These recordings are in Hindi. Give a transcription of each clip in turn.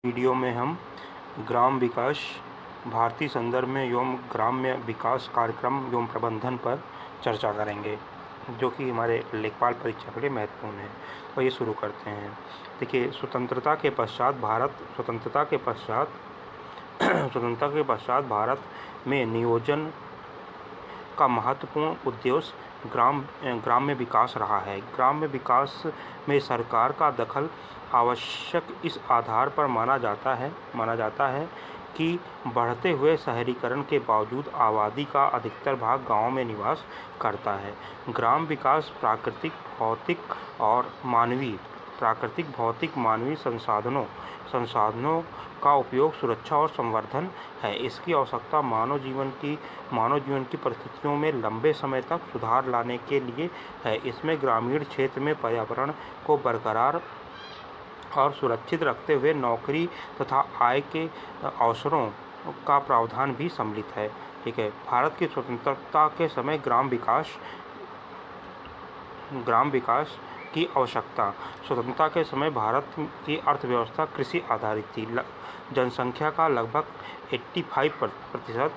वीडियो में हम ग्राम विकास भारतीय संदर्भ में एवं ग्राम्य विकास कार्यक्रम एवं प्रबंधन पर चर्चा करेंगे, जो कि हमारे लेखपाल परीक्षा के लिए महत्वपूर्ण है। तो ये शुरू करते हैं। देखिए, स्वतंत्रता के पश्चात भारत में नियोजन का महत्वपूर्ण उद्देश्य ग्राम्य विकास रहा है। ग्राम्य विकास में सरकार का दखल आवश्यक इस आधार पर माना जाता है कि बढ़ते हुए शहरीकरण के बावजूद आबादी का अधिकतर भाग गांवों में निवास करता है। ग्राम विकास प्राकृतिक भौतिक मानवीय संसाधनों का उपयोग, सुरक्षा और संवर्धन है। इसकी आवश्यकता मानव जीवन की परिस्थितियों में लंबे समय तक सुधार लाने के लिए है। इसमें ग्रामीण क्षेत्र में पर्यावरण को बरकरार और सुरक्षित रखते हुए नौकरी तथा आय के अवसरों का प्रावधान भी सम्मिलित है। ठीक है। भारत की स्वतंत्रता के समय ग्राम विकास की आवश्यकता। स्वतंत्रता के समय भारत की अर्थव्यवस्था कृषि आधारित थी। जनसंख्या का लगभग 85%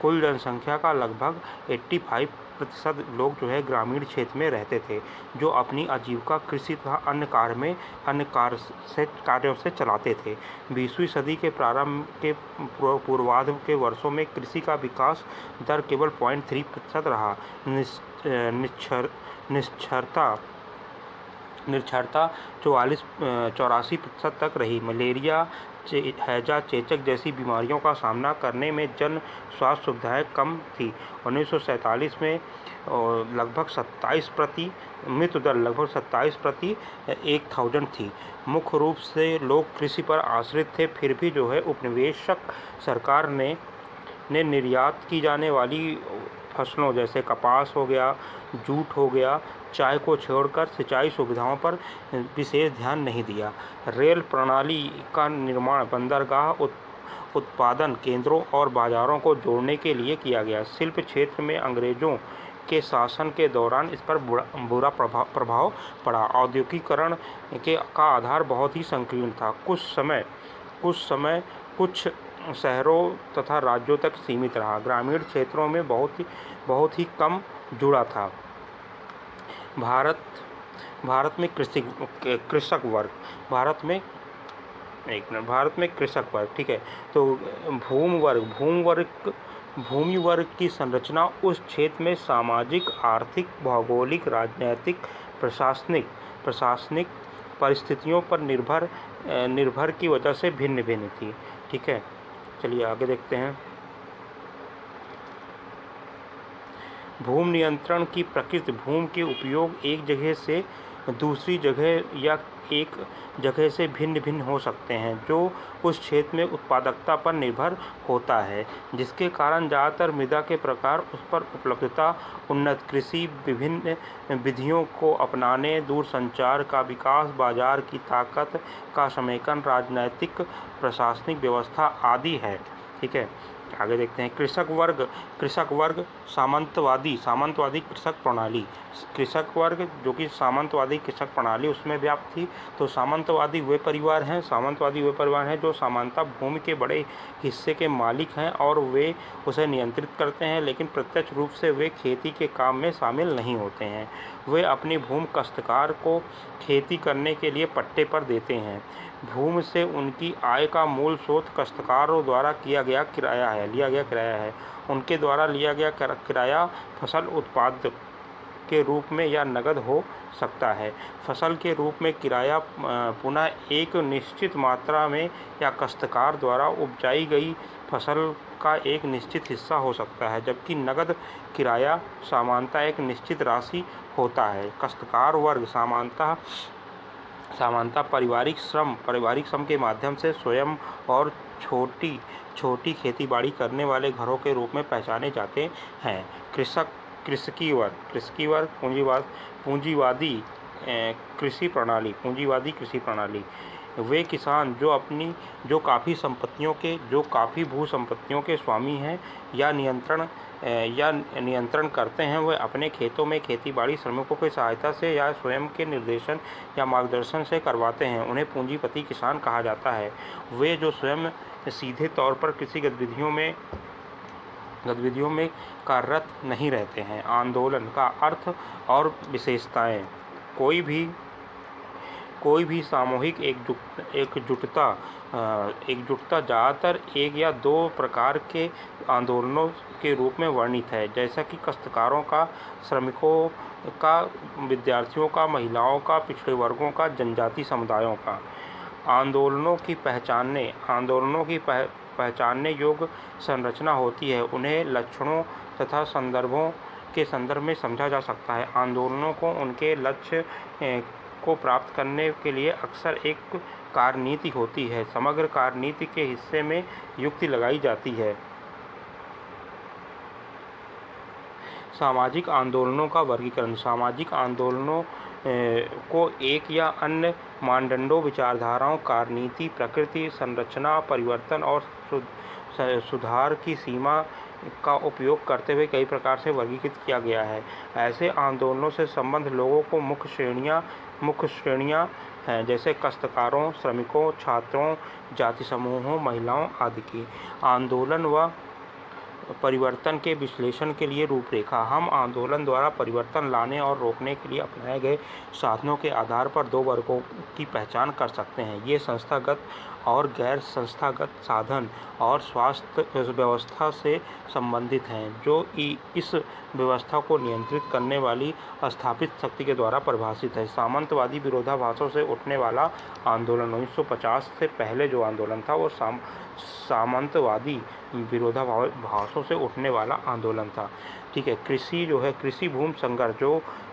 कुल जनसंख्या का लगभग 85% लोग जो है ग्रामीण क्षेत्र में रहते थे, जो अपनी आजीविका कृषि तथा अन्य कार्यों से चलाते थे। 20वीं सदी के प्रारंभ के पूर्वार्ध के वर्षों में कृषि का विकास दर केवल 0.3% रहा। निरक्षरता 84% तक रही। मलेरिया, हैजा, चेचक जैसी बीमारियों का सामना करने में जन स्वास्थ्य सुविधाएं कम थी। 1947 में लगभग 27% मृत्यु दर लगभग 27 प्रति 1000 थी। मुख्य रूप से लोग कृषि पर आश्रित थे। फिर भी जो है उपनिवेशक सरकार ने निर्यात की जाने वाली फसलों जैसे कपास हो गया, जूट हो गया, चाय को छोड़कर सिंचाई सुविधाओं पर विशेष ध्यान नहीं दिया। रेल प्रणाली का निर्माण बंदरगाह, उत्पादन केंद्रों और बाजारों को जोड़ने के लिए किया गया। शिल्प क्षेत्र में अंग्रेजों के शासन के दौरान इस पर बुरा प्रभाव पड़ा। औद्योगिकीकरण का आधार बहुत ही संकीर्ण था। कुछ शहरों तथा राज्यों तक सीमित रहा। ग्रामीण क्षेत्रों में बहुत ही कम जुड़ा था। भारत में कृषक वर्ग, ठीक है। तो भूमि वर्ग की संरचना उस क्षेत्र में सामाजिक, आर्थिक, भौगोलिक, राजनैतिक, प्रशासनिक परिस्थितियों पर निर्भर की वजह से भिन्न थी। ठीक है, चलिए आगे देखते हैं। भूमि नियंत्रण की प्रकृति। भूमि के उपयोग एक जगह से दूसरी जगह या एक जगह से भिन्न हो सकते हैं, जो उस क्षेत्र में उत्पादकता पर निर्भर होता है, जिसके कारण ज़्यादातर मृदा के प्रकार, उस पर उपलब्धता, उन्नत कृषि, विभिन्न विधियों को अपनाने, दूरसंचार का विकास, बाजार की ताकत का समेकन, राजनैतिक प्रशासनिक व्यवस्था आदि है। ठीक है, आगे देखते हैं। कृषक वर्ग सामंतवादी कृषक वर्ग जो कि सामंतवादी कृषक प्रणाली उसमें व्याप्त थी। तो सामंतवादी वे परिवार हैं जो सामान्यतः भूमि के बड़े हिस्से के मालिक हैं और वे उसे नियंत्रित करते हैं, लेकिन प्रत्यक्ष रूप से वे खेती के काम में शामिल नहीं होते हैं। वे अपनी भूमि काश्तकार को खेती करने के लिए पट्टे पर देते हैं। भूमि से उनकी आय का मूल स्रोत काश्तकारों द्वारा लिया गया किराया है। उनके द्वारा लिया गया किराया फसल उत्पाद के रूप में या नकद हो सकता है। फसल के रूप में किराया पुनः एक निश्चित मात्रा में या काश्तकार द्वारा उपजाई गई फसल का एक निश्चित हिस्सा हो सकता है, जबकि नकद किराया सामान्यतः एक निश्चित राशि होता है। काश्तकार वर्ग सामान्यतः पारिवारिक श्रम के माध्यम से स्वयं और छोटी खेतीबाड़ी करने वाले घरों के रूप में पहचाने जाते हैं। कृषकी वर्ग पूंजीवादी कृषि प्रणाली। वे किसान जो काफ़ी भू संपत्तियों के स्वामी हैं या नियंत्रण करते हैं, वे अपने खेतों में खेतीबाड़ी श्रमिकों की सहायता से या स्वयं के निर्देशन या मार्गदर्शन से करवाते हैं, उन्हें पूंजीपति किसान कहा जाता है। वे जो स्वयं सीधे तौर पर कृषि गतिविधियों में कार्यरत नहीं रहते हैं। आंदोलन का अर्थ और विशेषताएं। कोई भी सामूहिक एकजुटता ज़्यादातर एक या दो प्रकार के आंदोलनों के रूप में वर्णित है, जैसा कि काश्तकारों का, श्रमिकों का, विद्यार्थियों का, महिलाओं का, पिछड़े वर्गों का, जनजाति समुदायों का। आंदोलनों की पहचानने योग्य संरचना होती है। उन्हें लक्षणों तथा संदर्भों के संदर्भ में समझा जा सकता है। आंदोलनों को उनके लक्ष्य को प्राप्त करने के लिए अक्सर एक कार्यनीति होती है। समग्र कार्यनीति के हिस्से में युक्ति लगाई जाती है। सामाजिक आंदोलनों का वर्गीकरण। सामाजिक आंदोलनों को एक या अन्य मानदंडों, विचारधाराओं, कार्यनीति, प्रकृति, संरचना, परिवर्तन और सुधार की सीमा का उपयोग करते हुए कई प्रकार से वर्गीकृत किया गया है। ऐसे आंदोलनों से संबंध लोगों को मुख्य श्रेणियां हैं, जैसे काश्तकारों, श्रमिकों, छात्रों, जाति समूहों, महिलाओं आदि की। आंदोलन व परिवर्तन के विश्लेषण के लिए रूपरेखा। हम आंदोलन द्वारा परिवर्तन लाने और रोकने के लिए अपनाए गए साधनों के आधार पर दो वर्गों की पहचान कर सकते हैं। ये संस्थागत और गैर संस्थागत साधन और स्वास्थ्य व्यवस्था से संबंधित हैं, जो इस व्यवस्था को नियंत्रित करने वाली स्थापित शक्ति के द्वारा परिभाषित है। सामंतवादी विरोधाभासों से उठने वाला आंदोलन। 1950 से पहले जो आंदोलन था वो सामंतवादी विरोधाभासों से उठने वाला आंदोलन था। ठीक है। कृषि भूमि संघर्ष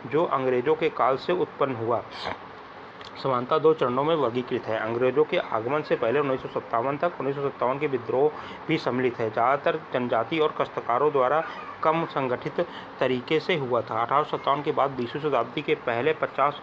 जो अंग्रेजों के काल से उत्पन्न हुआ। समानता दो चरणों में वर्गीकृत है। अंग्रेजों के आगमन से पहले 1957 तक 1957 के विद्रोह भी सम्मिलित है। ज़्यादातर जनजाति और काश्तकारों द्वारा कम संगठित तरीके से हुआ था। 1857 के बाद 20वीं शताब्दी के पहले 50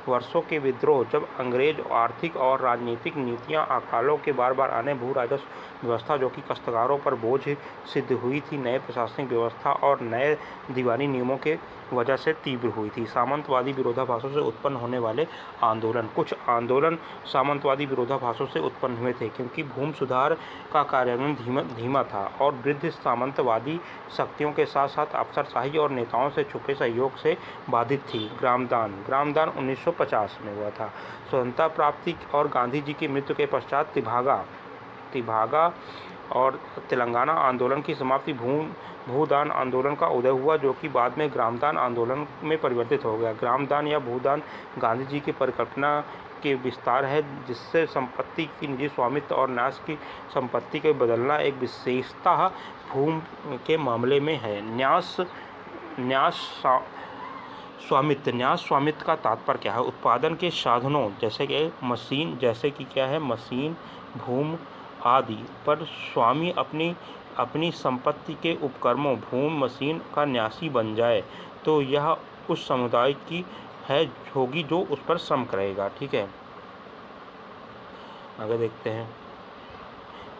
वर्षों के विद्रोह, जब अंग्रेज आर्थिक और राजनीतिक नीतियां, अकालों के बार आने, भू राजस्व व्यवस्था जो कि काश्तकारों पर बोझ सिद्ध हुई थी, नए प्रशासनिक व्यवस्था और नए दीवानी नियमों के वजह से तीव्र हुई थी। सामंतवादी विरोधाभासों से उत्पन्न होने वाले आंदोलन। कुछ आंदोलन सामंतवादी विरोधाभासों से उत्पन्न हुए थे क्योंकि भूमि सुधार का कार्यान्वयन धीमा था और वृद्ध सामंतवादी शक्तियों के साथ साथ अफसरशाही और नेताओं से छुपे सहयोग से बाधित थी। ग्रामदान 1950 में हुआ था। स्वतंत्रता प्राप्ति और गांधी जी की मृत्यु के पश्चात तिभागा और तेलंगाना आंदोलन की समाप्ति, भूदान आंदोलन का उदय हुआ, जो कि बाद में ग्रामदान आंदोलन में परिवर्तित हो गया। ग्रामदान या भूदान गांधी जी की परिकल्पना के विस्तार है, जिससे संपत्ति की निजी स्वामित्व और न्यास की संपत्ति के बदलना एक विशेषता भूमि के मामले में है। न्यास स्वामित्व का तात्पर्य क्या है? उत्पादन के साधनों जैसे कि मशीन, भूमि आदि पर स्वामी अपनी संपत्ति के उपकरणों, भूमि, मशीन का न्यासी बन जाए तो यह उस समुदाय की होगी जो उस पर श्रम करेगा। ठीक है, आगे देखते हैं।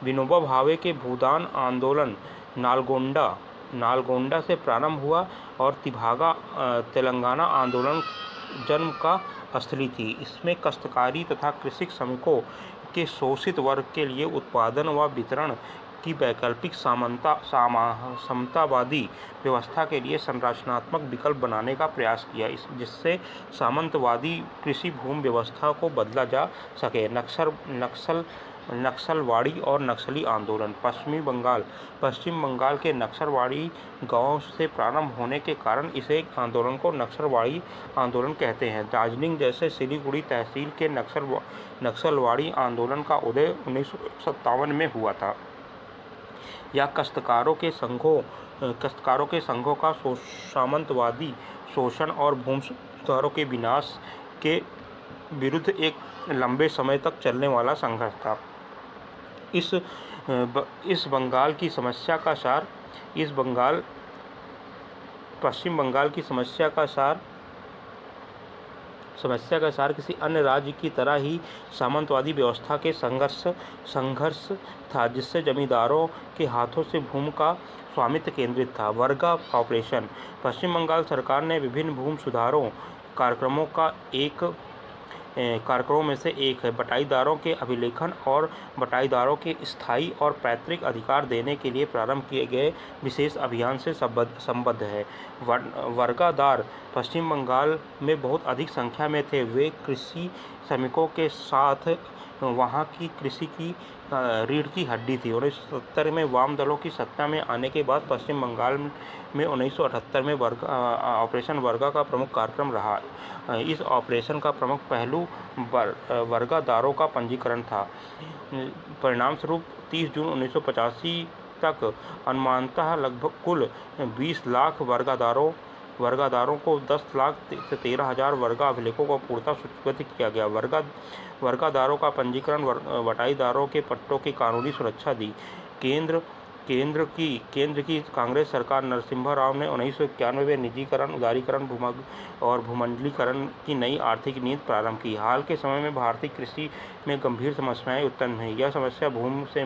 विनोबा भावे के भूदान आंदोलन नालगोंडा से प्रारंभ हुआ और तिभागा तेलंगाना आंदोलन जन्म का स्थली थी। इसमें काश्तकारी तथा कृषि श्रमिकों के शोषित वर्ग के लिए उत्पादन व वितरण की वैकल्पिक समतावादी व्यवस्था के लिए संरचनात्मक विकल्प बनाने का प्रयास किया, जिससे सामंतवादी कृषि भूमि व्यवस्था को बदला जा सके। नक्सलवाड़ी और नक्सली आंदोलन। पश्चिम बंगाल के नक्सलवाड़ी गांवों से प्रारंभ होने के कारण इसे आंदोलन को नक्सलवाड़ी आंदोलन कहते हैं। दार्जिलिंग जैसे सिलीगुड़ी तहसील के नक्सलवाड़ी आंदोलन का उदय 1957 में हुआ था। या काश्तकारों के संघों का सामंतवादी शोषण और भूमि सुधारों के विनाश के विरुद्ध एक लंबे समय तक चलने वाला संघर्ष था। पश्चिम बंगाल की समस्या का सार समस्या का सार किसी अन्य राज्य की तरह ही सामंतवादी व्यवस्था के संघर्ष था, जिससे जमींदारों के हाथों से भूमि का स्वामित्व केंद्रित था। वर्गा ऑपरेशन। पश्चिम बंगाल सरकार ने विभिन्न भूमि सुधारों कार्यक्रमों में से एक है बटाईदारों के अभिलेखन और बटाईदारों के स्थायी और पैतृक अधिकार देने के लिए प्रारंभ किए गए विशेष अभियान से संबद्ध है। वर्गादार पश्चिम बंगाल में बहुत अधिक संख्या में थे। वे कृषि श्रमिकों के साथ वहाँ की कृषि की रीढ़ की हड्डी थी। 1970 में वाम दलों की सत्ता में आने के बाद पश्चिम बंगाल में 1978 में ऑपरेशन वर्गा का प्रमुख कार्यक्रम रहा। इस ऑपरेशन का प्रमुख पहलू वर्गादारों का पंजीकरण था। परिणामस्वरूप 30 जून 1985 तक अनुमानतः लगभग कुल 20 लाख वर्गादारों को 10 लाख से 13,000 वर्गा अभिलेखों को पूर्णतः सूचीबद्ध किया गया। वर्गादारों का पंजीकरण बटाईदारों के पट्टों की कानूनी सुरक्षा दी। केंद्र की कांग्रेस सरकार नरसिम्हा राव ने 1991 में निजीकरण, उदारीकरण और भूमंडलीकरण की नई आर्थिक नीति प्रारंभ की। हाल के समय में भारतीय कृषि में गंभीर समस्याएं उत्पन्न हुई। यह समस्या भूमि से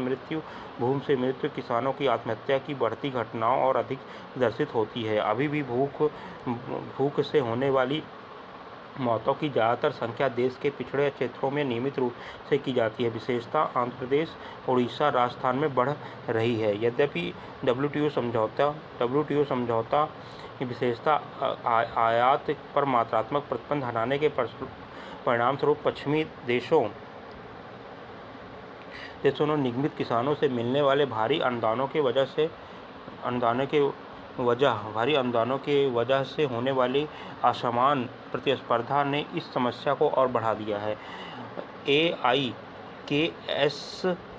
मृत्यु, किसानों की आत्महत्या की बढ़ती घटनाओं और अधिक दर्शित होती है। अभी भी भूख से होने वाली मौतों की ज़्यादातर संख्या देश के पिछड़े क्षेत्रों में नियमित रूप से की जाती है। विशेषता आंध्र प्रदेश, उड़ीसा, राजस्थान में बढ़ रही है। यद्यपि WTO समझौता की विशेषता आयात पर मात्रात्मक प्रतिबंध हटाने के परिणामस्वरूप पश्चिमी देशों ने निगमित किसानों से मिलने वाले भारी अनुदानों के वजह से होने वाली असमान प्रतिस्पर्धा ने इस समस्या को और बढ़ा दिया है।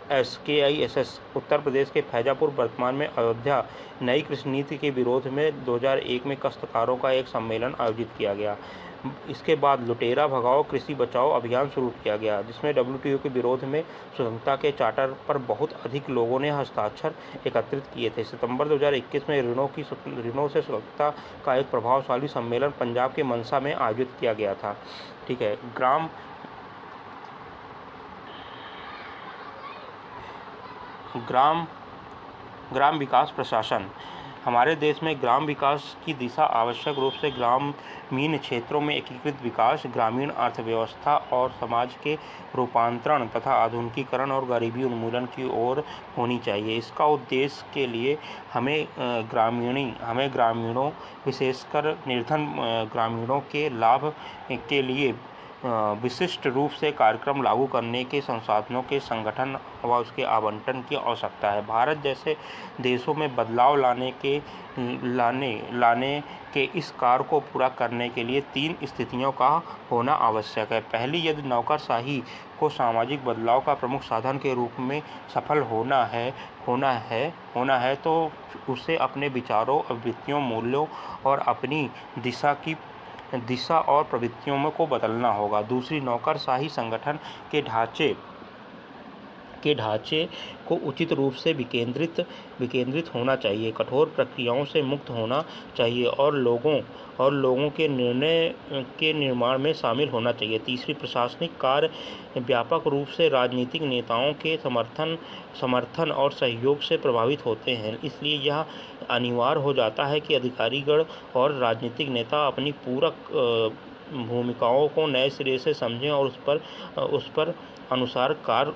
KISS उत्तर प्रदेश के फैजापुर वर्तमान में अयोध्या नई कृषि नीति के विरोध में 2001 में काश्तकारों का एक सम्मेलन आयोजित किया गया। इसके बाद लुटेरा भगाओ कृषि बचाओ अभियान शुरू किया गया, जिसमें WTO के विरोध में स्वतंत्रता के चार्टर पर बहुत अधिक लोगों ने हस्ताक्षर एकत्रित किए थे। सितंबर 2021 में ऋणों से स्वतंत्रता का एक प्रभावशाली सम्मेलन पंजाब के मनसा में आयोजित किया गया था। ठीक है। ग्राम विकास प्रशासन। हमारे देश में ग्राम विकास की दिशा आवश्यक रूप से ग्रामीण क्षेत्रों में एकीकृत विकास, ग्रामीण अर्थव्यवस्था और समाज के रूपांतरण तथा आधुनिकीकरण और गरीबी उन्मूलन की ओर होनी चाहिए। इसका उद्देश्य के लिए हमें ग्रामीणों, विशेषकर निर्धन ग्रामीणों के लाभ के लिए विशिष्ट रूप से कार्यक्रम लागू करने के संसाधनों के संगठन व उसके आवंटन की आवश्यकता है। भारत जैसे देशों में बदलाव लाने के इस कार्य को पूरा करने के लिए 3 स्थितियों का होना आवश्यक है। पहली, यदि नौकरशाही को सामाजिक बदलाव का प्रमुख साधन के रूप में सफल होना है तो उसे अपने विचारों, अभिवृत्तियों, मूल्यों और अपनी दिशा और प्रवृत्तियों को बदलना होगा। दूसरी, नौकरशाही संगठन के ढांचे को उचित रूप से विकेंद्रित होना चाहिए, कठोर प्रक्रियाओं से मुक्त होना चाहिए और लोगों के निर्णय के निर्माण में शामिल होना चाहिए। तीसरी, प्रशासनिक कार्य व्यापक रूप से राजनीतिक नेताओं के समर्थन और सहयोग से प्रभावित होते हैं। इसलिए यह अनिवार्य हो जाता है कि अधिकारीगण और राजनीतिक नेता अपनी पूरक भूमिकाओं को नए सिरे से समझें और उस पर अनुसार कार्य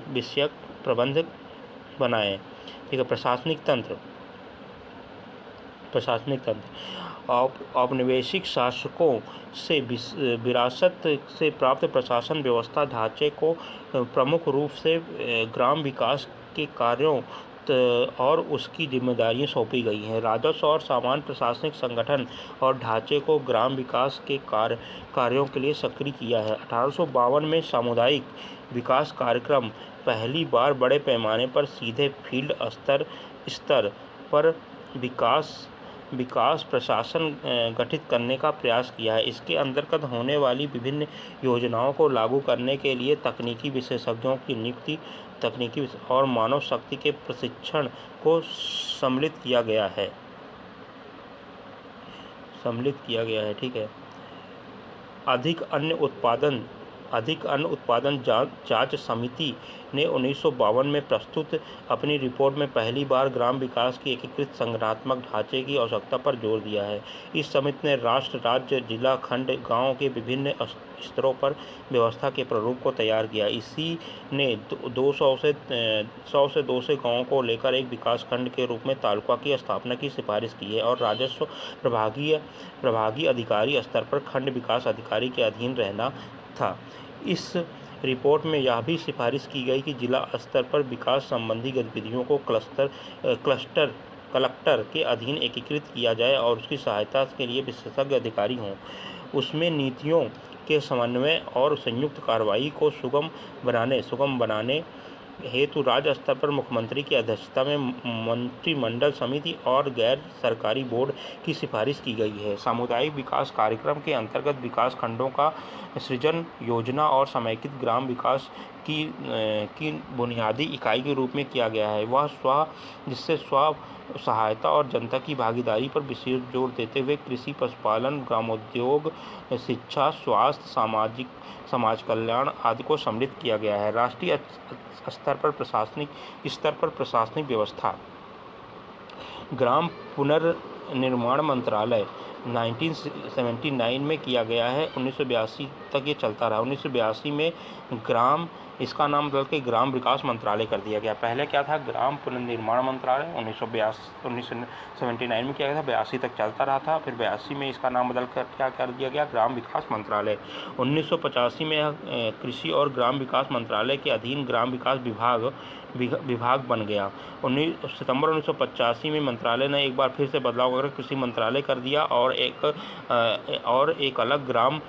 विषयक प्रबंध बनाएं। ठीक है। प्रशासनिक तंत्र। औपनिवेशिक शासकों से विरासत से प्राप्त प्रशासन व्यवस्था ढांचे को प्रमुख रूप से ग्राम विकास के कार्यों और उसकी जिम्मेदारियां सौंपी गई हैं। राजस्व और सामान्य प्रशासनिक संगठन और ढांचे को ग्राम विकास के कार्यों के लिए सक्रिय किया है। 1852 में सामुदायिक विकास कार्यक्रम पहली बार बड़े पैमाने पर सीधे फील्ड स्तर पर विकास प्रशासन गठित करने का प्रयास किया है। इसके अंतर्गत होने वाली विभिन्न योजनाओं को लागू करने के लिए तकनीकी विशेषज्ञों की नियुक्ति, तकनीकी और मानव शक्ति के प्रशिक्षण को सम्मिलित किया गया है। ठीक है। अधिक अन्न उत्पादन जांच समिति ने 1952 में प्रस्तुत अपनी रिपोर्ट में पहली बार ग्राम विकास की एकीकृत संगठनात्मक ढांचे की आवश्यकता पर जोर दिया है। इस समिति ने राष्ट्र, राज्य, जिला, खंड, गांव के विभिन्न स्तरों पर व्यवस्था के प्रारूप को तैयार किया। इसी ने 100 से 200 गाँवों को लेकर एक विकास खंड के रूप में तालुका की स्थापना की सिफारिश की है और राजस्व प्रभागी अधिकारी स्तर पर खंड विकास अधिकारी के अधीन रहना था। इस रिपोर्ट में यह भी सिफारिश की गई कि जिला स्तर पर विकास संबंधी गतिविधियों को कलेक्टर के अधीन एकीकृत किया जाए और उसकी सहायता के लिए विशेषज्ञ अधिकारी हों। उसमें नीतियों के समन्वय और संयुक्त कार्रवाई को सुगम बनाने हेतु राज्य स्तर पर मुख्यमंत्री की अध्यक्षता में मंत्रिमंडल समिति और गैर सरकारी बोर्ड की सिफारिश की गई है। सामुदायिक विकास कार्यक्रम के अंतर्गत विकास खंडों का सृजन योजना और समेकित ग्राम विकास की बुनियादी इकाई के रूप में किया गया है। जिससे स्व सहायता और जनता की भागीदारी पर विशेष जोर देते हुए कृषि, पशुपालन, ग्रामोद्योग, शिक्षा, स्वास्थ्य, समाज कल्याण आदि को सम्मिलित किया गया है। राष्ट्रीय स्तर पर प्रशासनिक व्यवस्था। ग्राम पुनर्निर्माण मंत्रालय 1979 में किया गया है। 1982 तक ये चलता रहा। 1982 में इसका नाम बदल के ग्राम विकास मंत्रालय कर दिया गया। पहले क्या था? ग्राम पुनर्निर्माण मंत्रालय। 1979 में किया गया था, 82 तक चलता रहा था। फिर 82 में इसका नाम बदल कर क्या कर दिया गया? ग्राम विकास मंत्रालय। 1985 में कृषि और ग्राम विकास मंत्रालय के अधीन ग्राम विकास विभाग बन गया। 19 सितंबर 1985 में मंत्रालय ने एक बार फिर से बदलाव कर कृषि मंत्रालय कर दिया और एक अलग ग्राम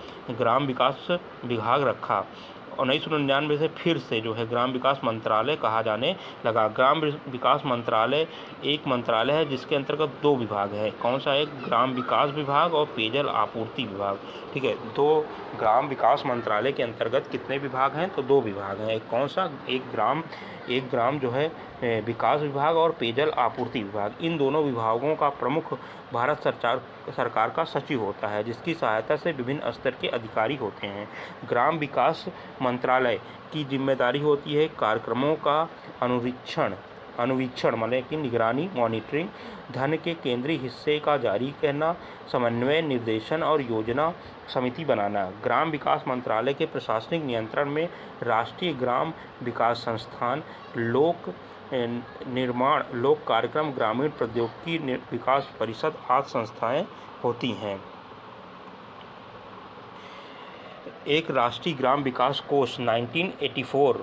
विकास विभाग रखा। 1999 से फिर से जो है ग्राम विकास मंत्रालय कहा जाने लगा। ग्राम विकास मंत्रालय एक मंत्रालय है जिसके अंतर्गत 2 विभाग है। कौन सा? एक ग्राम विकास विभाग और पेयजल आपूर्ति विभाग। ठीक है, 2 ग्राम विकास मंत्रालय के अंतर्गत कितने विभाग हैं? तो 2 विभाग हैं। एक कौन सा? एक ग्राम जो है विकास विभाग और पेयजल आपूर्ति विभाग। इन दोनों विभागों का प्रमुख भारत सरकार का सचिव होता है, जिसकी सहायता से विभिन्न स्तर के अधिकारी होते हैं। ग्राम विकास मंत्रालय की जिम्मेदारी होती है कार्यक्रमों का अनुवीक्षण माने कि निगरानी, मॉनिटरिंग, धन के केंद्रीय हिस्से का जारी करना, समन्वय, निर्देशन और योजना समिति बनाना। ग्राम विकास मंत्रालय के प्रशासनिक नियंत्रण में राष्ट्रीय ग्राम विकास संस्थान, लोक कार्यक्रम, ग्रामीण प्रौद्योगिकी विकास परिषद आदि संस्थाएं होती हैं। एक राष्ट्रीय ग्राम विकास कोष 1984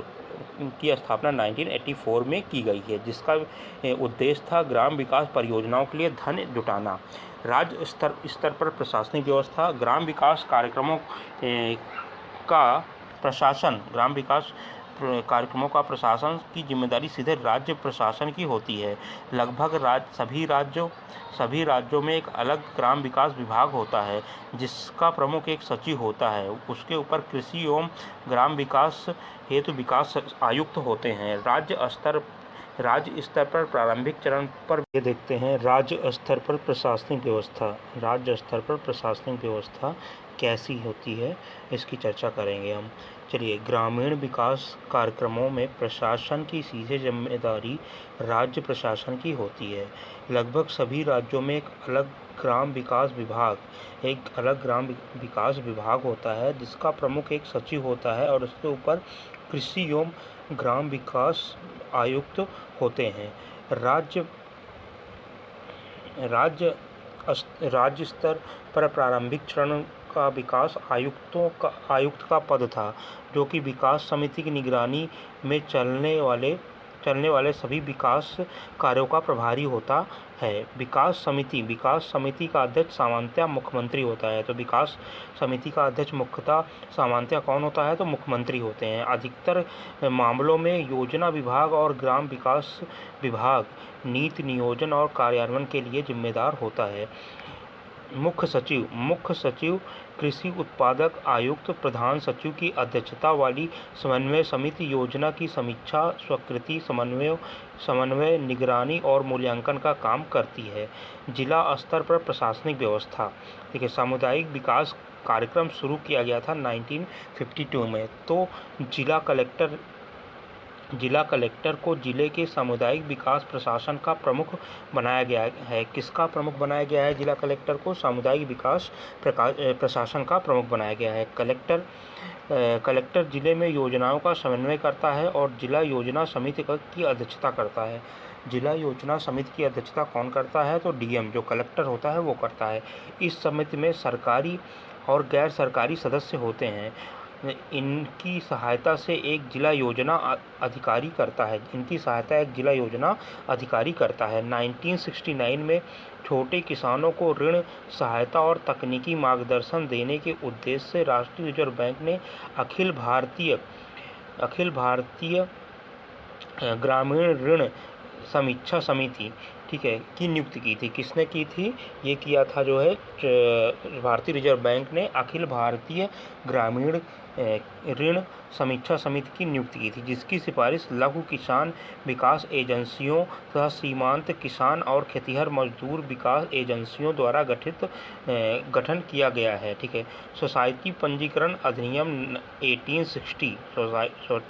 की स्थापना 1984 में की गई है, जिसका उद्देश्य था ग्राम विकास परियोजनाओं के लिए धन जुटाना। राज्य स्तर पर प्रशासनिक व्यवस्था। ग्राम विकास कार्यक्रमों का प्रशासन की जिम्मेदारी सीधे राज्य प्रशासन की होती है। लगभग सभी राज्यों में एक अलग ग्राम विकास विभाग होता है, जिसका प्रमुख एक सचिव होता है। उसके ऊपर कृषि एवं ग्राम विकास हेतु विकास आयुक्त होते हैं। राज्य स्तर पर प्रारंभिक चरण पर ये देखते हैं राज्य स्तर पर प्रशासनिक व्यवस्था कैसी होती है, इसकी चर्चा करेंगे हम। चलिए, ग्रामीण विकास कार्यक्रमों में प्रशासन की सीधे जिम्मेदारी राज्य प्रशासन की होती है। लगभग सभी राज्यों में एक अलग ग्राम विकास विभाग होता है, जिसका प्रमुख एक सचिव होता है और उसके ऊपर कृषि एवं ग्राम विकास आयुक्त होते हैं। राज्य स्तर पर प्रारंभिक चरण का विकास आयुक्त का पद था, जो कि विकास समिति की निगरानी में चलने वाले सभी विकास कार्यों का प्रभारी होता है। विकास समिति का अध्यक्ष सामान्यतः मुख्यमंत्री होता है। तो विकास समिति का अध्यक्ष मुख्यतः सामान्यतः कौन होता है? तो मुख्यमंत्री होते हैं। अधिकतर मामलों में योजना विभाग और ग्राम विकास विभाग नीति नियोजन और कार्यान्वयन के लिए जिम्मेदार होता है। मुख्य सचिव कृषि उत्पादक आयुक्त प्रधान सचिव की अध्यक्षता वाली समन्वय समिति योजना की समीक्षा, स्वीकृति, समन्वय, निगरानी और मूल्यांकन का काम करती है। जिला स्तर पर प्रशासनिक व्यवस्था। ठीक है, सामुदायिक विकास कार्यक्रम शुरू किया गया था 1952 में। तो जिला कलेक्टर को जिले के सामुदायिक विकास प्रशासन का प्रमुख बनाया गया है। किसका प्रमुख बनाया गया है? जिला कलेक्टर को सामुदायिक विकास प्रशासन का प्रमुख बनाया गया है। कलेक्टर जिले में योजनाओं का समन्वय करता है और जिला योजना समिति की अध्यक्षता करता है। जिला योजना समिति की अध्यक्षता कौन करता है? तो डीएम, जो कलेक्टर होता है, वो करता है। इस समिति में सरकारी और गैर सरकारी सदस्य होते हैं। इनकी सहायता से एक जिला योजना अधिकारी करता है। 1969 में छोटे किसानों को ऋण सहायता और तकनीकी मार्गदर्शन देने के उद्देश्य से राष्ट्रीय रिजर्व बैंक ने अखिल भारतीय ग्रामीण ऋण समीक्षा समिति, ठीक है, की नियुक्ति की थी। किसने की थी? ये किया था जो है भारतीय रिजर्व बैंक ने अखिल भारतीय ग्रामीण ऋण समीक्षा समिति की नियुक्ति की थी, जिसकी सिफारिश लघु किसान विकास एजेंसियों तथा सीमांत किसान और खेतिहर मजदूर विकास एजेंसियों द्वारा गठन किया गया है। ठीक है। सोसाइटी पंजीकरण अधिनियम 1860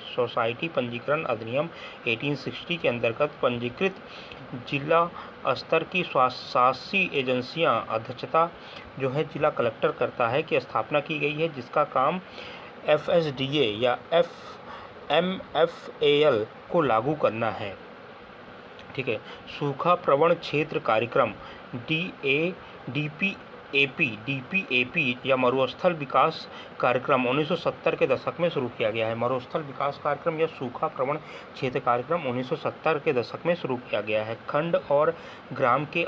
सोसाइटी पंजीकरण अधिनियम 1860 के अंतर्गत पंजीकृत जिला स्तर की शासी एजेंसियां अध्यक्षता जो है जिला कलेक्टर करता है की स्थापना की गई है, जिसका काम FSDA या MFAL को लागू करना है। ठीक है। सूखा प्रवण क्षेत्र कार्यक्रम DPAP या मरुस्थल विकास कार्यक्रम 1970 के दशक में शुरू किया गया है। मरुस्थल विकास कार्यक्रम या सूखा प्रवण क्षेत्र कार्यक्रम 1970 के दशक में शुरू किया गया है। खंड और ग्राम के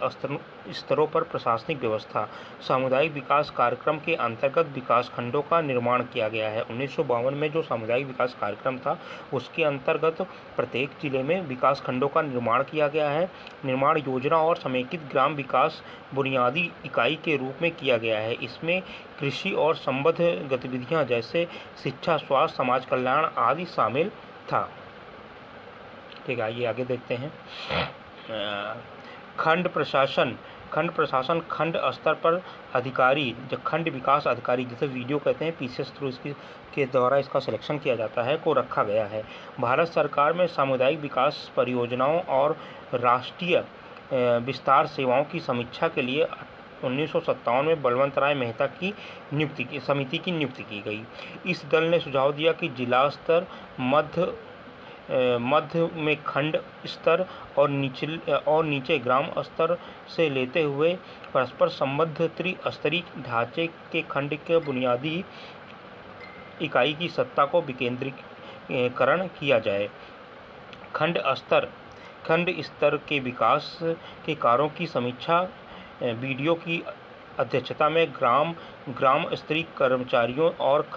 स्तरों पर प्रशासनिक व्यवस्था। सामुदायिक विकास कार्यक्रम के अंतर्गत विकास खंडों का निर्माण किया गया है। 1952 में जो सामुदायिक विकास कार्यक्रम था उसके अंतर्गत प्रत्येक जिले में विकास खंडों का निर्माण किया गया है। निर्माण योजना और समेकित ग्राम विकास बुनियादी इकाई के रूप में किया गया है। इसमें कृषि और संबद्ध गतिविधियां जैसे शिक्षा, स्वास्थ्य, समाज कल्याण आदि शामिल था। ठीक है, आइए आगे देखते हैं। खंड प्रशासन खंड स्तर पर अधिकारी, जो खंड विकास अधिकारी जिसे वीडियो कहते हैं, पीसीएस थ्रू इसकी के द्वारा इसका सिलेक्शन किया जाता है, को रखा गया है। भारत सरकार में सामुदायिक विकास परियोजनाओं और राष्ट्रीय विस्तार सेवाओं की समीक्षा के लिए 1957 में बलवंत राय मेहता की समिति की नियुक्ति की गई। इस दल ने सुझाव दिया कि जिला स्तर, मध्य में खंड स्तर और नीचे ग्राम स्तर से लेते हुए परस्पर संबद्ध त्रिस्तरीय ढांचे के खंड के बुनियादी इकाई की सत्ता को विकेंद्रीकरण किया जाए। खंड स्तर के विकास के कार्यों की समीक्षा बीडीओ की अध्यक्षता में ग्राम स्तरीय कर्मचारियों और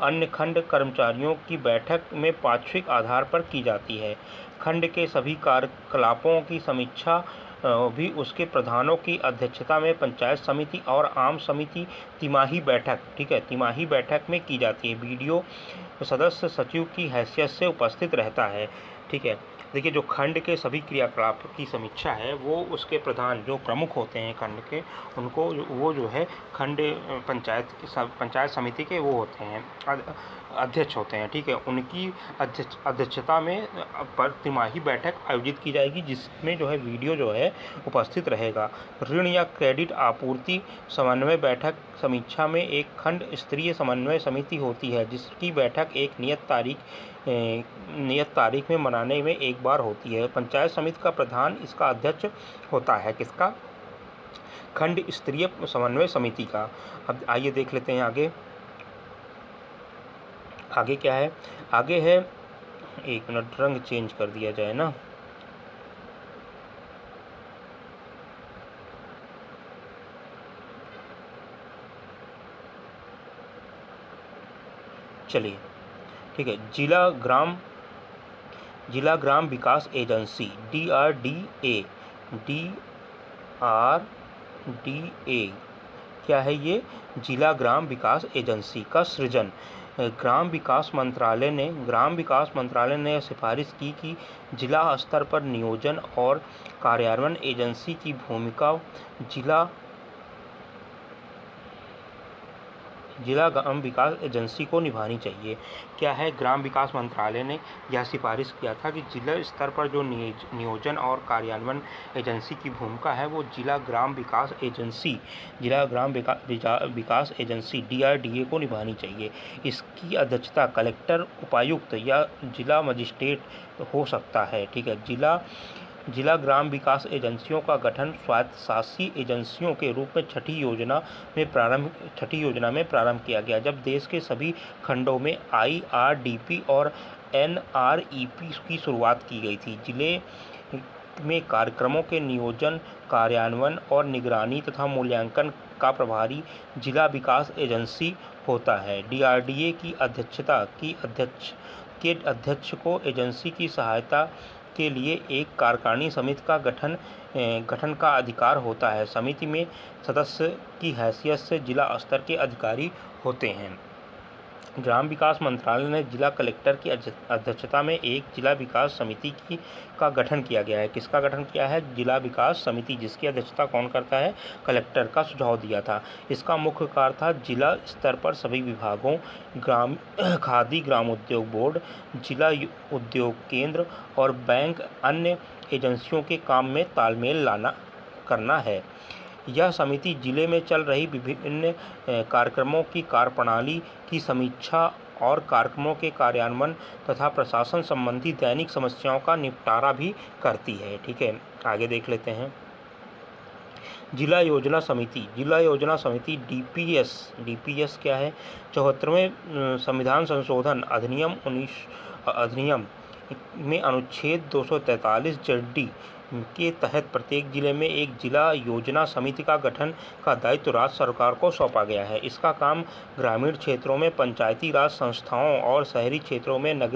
अन्य खंड कर्मचारियों की बैठक में पाक्षिक आधार पर की जाती है। खंड के सभी कार्यकलापों की समीक्षा भी उसके प्रधानों की अध्यक्षता में पंचायत समिति और आम समिति तिमाही बैठक, ठीक है, तिमाही बैठक में की जाती है। बीडीओ सदस्य सचिव की हैसियत से उपस्थित रहता है। ठीक है। देखिए, जो खंड के सभी क्रियाकलाप की समीक्षा है वो उसके प्रधान जो प्रमुख होते हैं खंड के, उनको वो जो है खंड पंचायत समिति के वो होते हैं, अध्यक्ष होते हैं। ठीक है। उनकी अध्यक्षता में तिमाही बैठक आयोजित की जाएगी, जिसमें जो है वीडियो जो है उपस्थित रहेगा। ऋण या क्रेडिट आपूर्ति समन्वय बैठक समीक्षा में एक खंड स्तरीय समन्वय समिति होती है, जिसकी बैठक एक नियत तारीख में मनाने में एक बार होती है। पंचायत समिति का प्रधान इसका अध्यक्ष होता है। किसका? खंड स्तरीय समन्वय समिति का। अब आइए देख लेते हैं आगे क्या है। आगे है, एक मिनट, रंग चेंज कर दिया जाए ना। चलिए, ठीक है। जिला ग्राम विकास एजेंसी DRDA क्या है ये? जिला ग्राम विकास एजेंसी का सृजन ग्राम विकास मंत्रालय ने सिफारिश की कि जिला स्तर पर नियोजन और कार्यान्वयन एजेंसी की भूमिका जिला ग्राम विकास एजेंसी को निभानी चाहिए। क्या है, ग्राम विकास मंत्रालय ने यह सिफारिश किया था कि जिला स्तर पर जो नियोजन और कार्यान्वयन एजेंसी की भूमिका है वो जिला ग्राम विकास एजेंसी DRDA को निभानी चाहिए। इसकी अध्यक्षता कलेक्टर, उपायुक्त या जिला मजिस्ट्रेट हो सकता है। ठीक है, जिला ग्राम विकास एजेंसियों का गठन स्वायत्तशासी एजेंसियों के रूप में छठी योजना में प्रारंभ किया गया, जब देश के सभी खंडों में IRDP और NREP की शुरुआत की गई थी। जिले में कार्यक्रमों के नियोजन, कार्यान्वयन और निगरानी तथा मूल्यांकन का प्रभारी जिला विकास एजेंसी होता है। DRDA की अध्यक्ष को एजेंसी की सहायता के लिए एक कार्यकारिणी समिति का गठन का अधिकार होता है। समिति में सदस्य की हैसियत से जिला स्तर के अधिकारी होते हैं। ग्राम विकास मंत्रालय ने जिला कलेक्टर की अध्यक्षता में एक जिला विकास समिति का गठन किया गया है। किसका गठन किया है? जिला विकास समिति, जिसकी अध्यक्षता कौन करता है? कलेक्टर का सुझाव दिया था। इसका मुख्य कार्य था जिला स्तर पर सभी विभागों, खादी ग्रामोद्योग बोर्ड, जिला उद्योग केंद्र और बैंक, अन्य एजेंसियों के काम में तालमेल करना है। यह समिति जिले में चल रही विभिन्न कार्यक्रमों की कार्यप्रणाली की समीक्षा और कार्यक्रमों के कार्यान्वयन तथा प्रशासन संबंधी दैनिक समस्याओं का निपटारा भी करती है। ठीक है, आगे देख लेते हैं। जिला योजना समिति DPS क्या है? 74वें संविधान संशोधन अधिनियम में अनुच्छेद 243 ZD के तहत प्रत्येक जिले में एक जिला योजना समिति का गठन का दायित्व राज्य सरकार को सौंपा गया है। इसका काम ग्रामीण क्षेत्रों में पंचायती राज संस्थाओं और शहरी क्षेत्रों में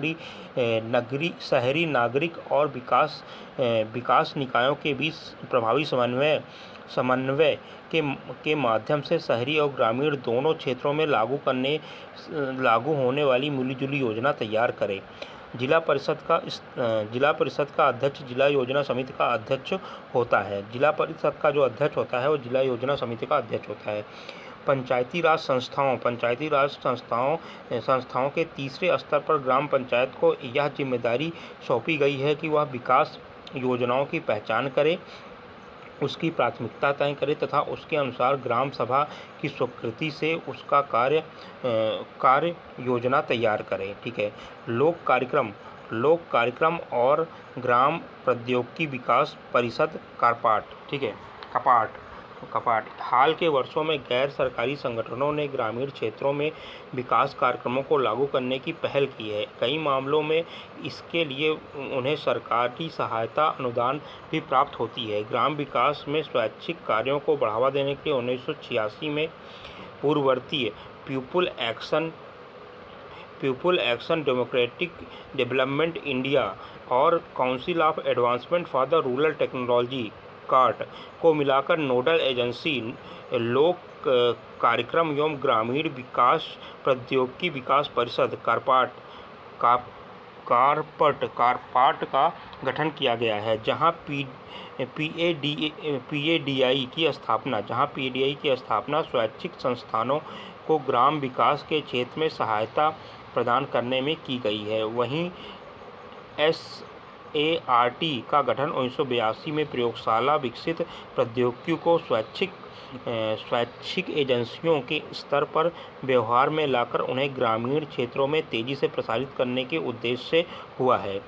शहरी नागरिक और विकास निकायों के बीच प्रभावी समन्वय के माध्यम से शहरी और ग्रामीण दोनों क्षेत्रों में लागू होने वाली मिलीजुली योजना तैयार करे। जिला परिषद का अध्यक्ष जिला योजना समिति का अध्यक्ष होता है। जिला परिषद का जो अध्यक्ष होता है वो जिला योजना समिति का अध्यक्ष होता है। पंचायती राज संस्थाओं के तीसरे स्तर पर ग्राम पंचायत को यह जिम्मेदारी सौंपी गई है कि वह विकास योजनाओं की पहचान करे, उसकी प्राथमिकता तय करे तथा उसके अनुसार ग्राम सभा की स्वीकृति से उसका कार्य योजना तैयार करे। ठीक है, लोक कार्यक्रम और ग्राम प्रौद्योगिकी विकास परिषद कपाट। ठीक है, कपाट हाल के वर्षों में गैर सरकारी संगठनों ने ग्रामीण क्षेत्रों में विकास कार्यक्रमों को लागू करने की पहल की है। कई मामलों में इसके लिए उन्हें सरकारी सहायता अनुदान भी प्राप्त होती है। ग्राम विकास में स्वैच्छिक कार्यों को बढ़ावा देने के लिए 1986 में पूर्ववर्ती people action democratic development India और council of advancement for the rural technology CART को मिलाकर नोडल एजेंसी लोक कार्यक्रम एवं ग्रामीण विकास प्रौद्योगिकी विकास परिषद कारपट का गठन किया गया है, जहां PADI की स्थापना स्वैच्छिक संस्थानों को ग्राम विकास के क्षेत्र में सहायता प्रदान करने में की गई है। वहीं SART का गठन 1982 में प्रयोगशाला विकसित प्रौद्योगिकी को स्वैच्छिक एजेंसियों के स्तर पर व्यवहार में लाकर उन्हें ग्रामीण क्षेत्रों में तेजी से प्रसारित करने के उद्देश्य से हुआ है।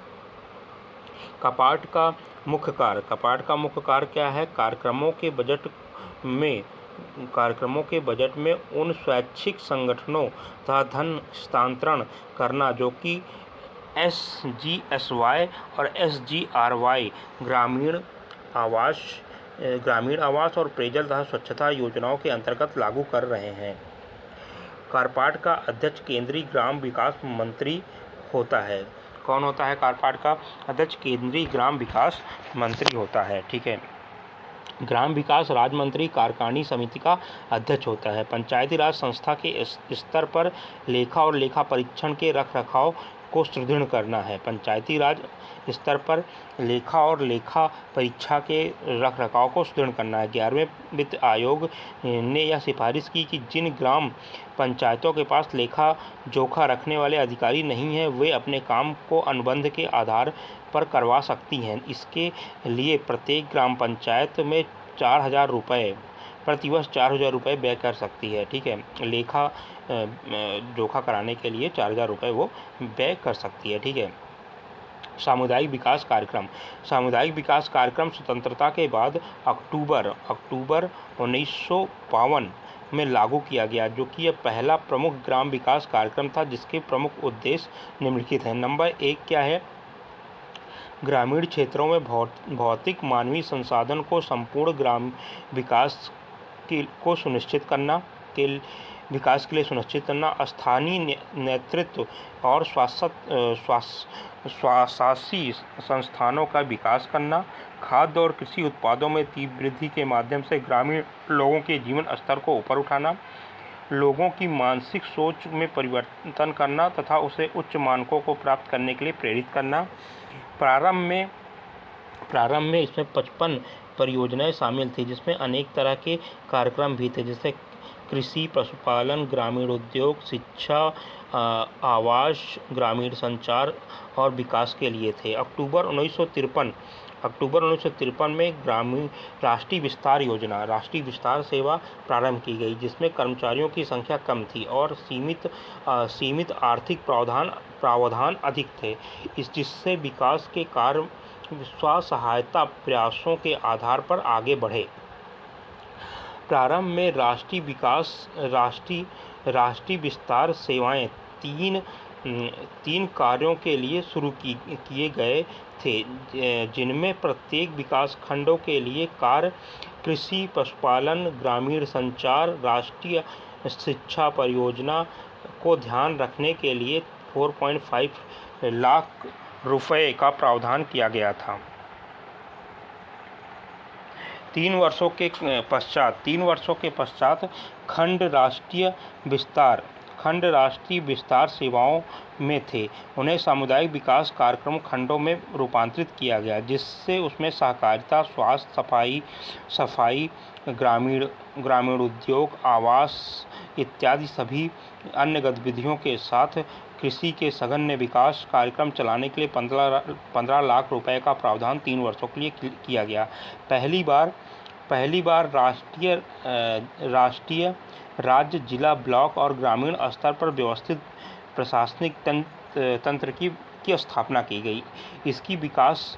कपाट का मुख्य कार्य क्या है? कार्यक्रमों के बजट में उन स्वैच्छिक संगठनों तथा धन हस्तांतरण करना जो कि SGSY और SGRY ग्रामीण आवास और पेयजल तथा स्वच्छता योजनाओं के अंतर्गत लागू कर रहे हैं। कारपाट का अध्यक्ष केंद्रीय ग्राम विकास मंत्री होता है। कौन होता है कारपाट का अध्यक्ष? केंद्रीय ग्राम विकास मंत्री होता है। ठीक है, ग्राम विकास राज्य मंत्री कार्यकारिणी समिति का अध्यक्ष होता है। पंचायती राज संस्था के स्तर पर लेखा और लेखा परीक्षण के रखरखाव को सुदृढ़ करना है। पंचायती राज स्तर पर लेखा और लेखा परीक्षा के रखरखाव को सुदृढ़ करना है। 11वें वित्त आयोग ने यह सिफारिश की कि जिन ग्राम पंचायतों के पास लेखा जोखा रखने वाले अधिकारी नहीं हैं, वे अपने काम को अनुबंध के आधार पर करवा सकती हैं। इसके लिए प्रत्येक ग्राम पंचायत में 4,000 रुपये प्रतिवर्ष 4,000 रुपये व्यय कर सकती है। ठीक है, लेखा जोखा कराने के लिए 4,000 रुपये वो व्यय कर सकती है। ठीक है। सामुदायिक विकास कार्यक्रम। सामुदायिक विकास कार्यक्रम स्वतंत्रता के बाद अक्टूबर 1952 में लागू किया गया, जो कि यह पहला प्रमुख ग्राम विकास कार्यक्रम था, जिसके प्रमुख उद्देश्य निम्नलिखित हैं। नंबर 1 क्या है? ग्रामीण क्षेत्रों में भौतिक मानवीय संसाधन को संपूर्ण ग्राम विकास को सुनिश्चित करना के विकास के लिए सुनिश्चित करना, स्थानीय नेतृत्व और स्वास्थ्य संस्थानों का विकास करना, खाद्य और कृषि उत्पादों में तीव्र वृद्धि के माध्यम से ग्रामीण लोगों के जीवन स्तर को ऊपर उठाना, लोगों की मानसिक सोच में परिवर्तन करना तथा उसे उच्च मानकों को प्राप्त करने के लिए प्रेरित करना। प्रारंभ में इसमें 55 परियोजनाएं शामिल थी, जिसमें अनेक तरह के कार्यक्रम भी थे, जैसे कृषि, पशुपालन, ग्रामीण उद्योग, शिक्षा, आवास, ग्रामीण संचार और विकास के लिए थे। अक्टूबर 1953 में ग्रामीण राष्ट्रीय विस्तार योजना, राष्ट्रीय विस्तार सेवा प्रारंभ की गई, जिसमें कर्मचारियों की संख्या कम थी और सीमित आर्थिक प्रावधान अधिक थे, जिससे विकास के कार्य स्व-सहायता प्रयासों के आधार पर आगे बढ़े। प्रारंभ में राष्ट्रीय विस्तार सेवाएं तीन कार्यों के लिए शुरू किए गए थे, जिनमें प्रत्येक विकास खंडों के लिए कार्य कृषि, पशुपालन, ग्रामीण संचार, राष्ट्रीय शिक्षा परियोजना को ध्यान रखने के लिए 4.5 लाख रुपए का प्रावधान किया गया था। 3 वर्षों के पश्चात खंड राष्ट्रीय विस्तार सेवाओं में थे, उन्हें सामुदायिक विकास कार्यक्रम खंडों में रूपांतरित किया गया, जिससे उसमें सहकारिता, स्वास्थ्य, सफाई, ग्रामीण उद्योग, आवास इत्यादि सभी अन्य गतिविधियों के साथ कृषि के सघन विकास कार्यक्रम चलाने के लिए 15 लाख रुपए का प्रावधान 3 वर्षों के लिए किया गया। पहली बार राष्ट्रीय, राज्य, जिला, ब्लॉक और ग्रामीण स्तर पर व्यवस्थित प्रशासनिक तंत्र की स्थापना की गई। इसकी विकास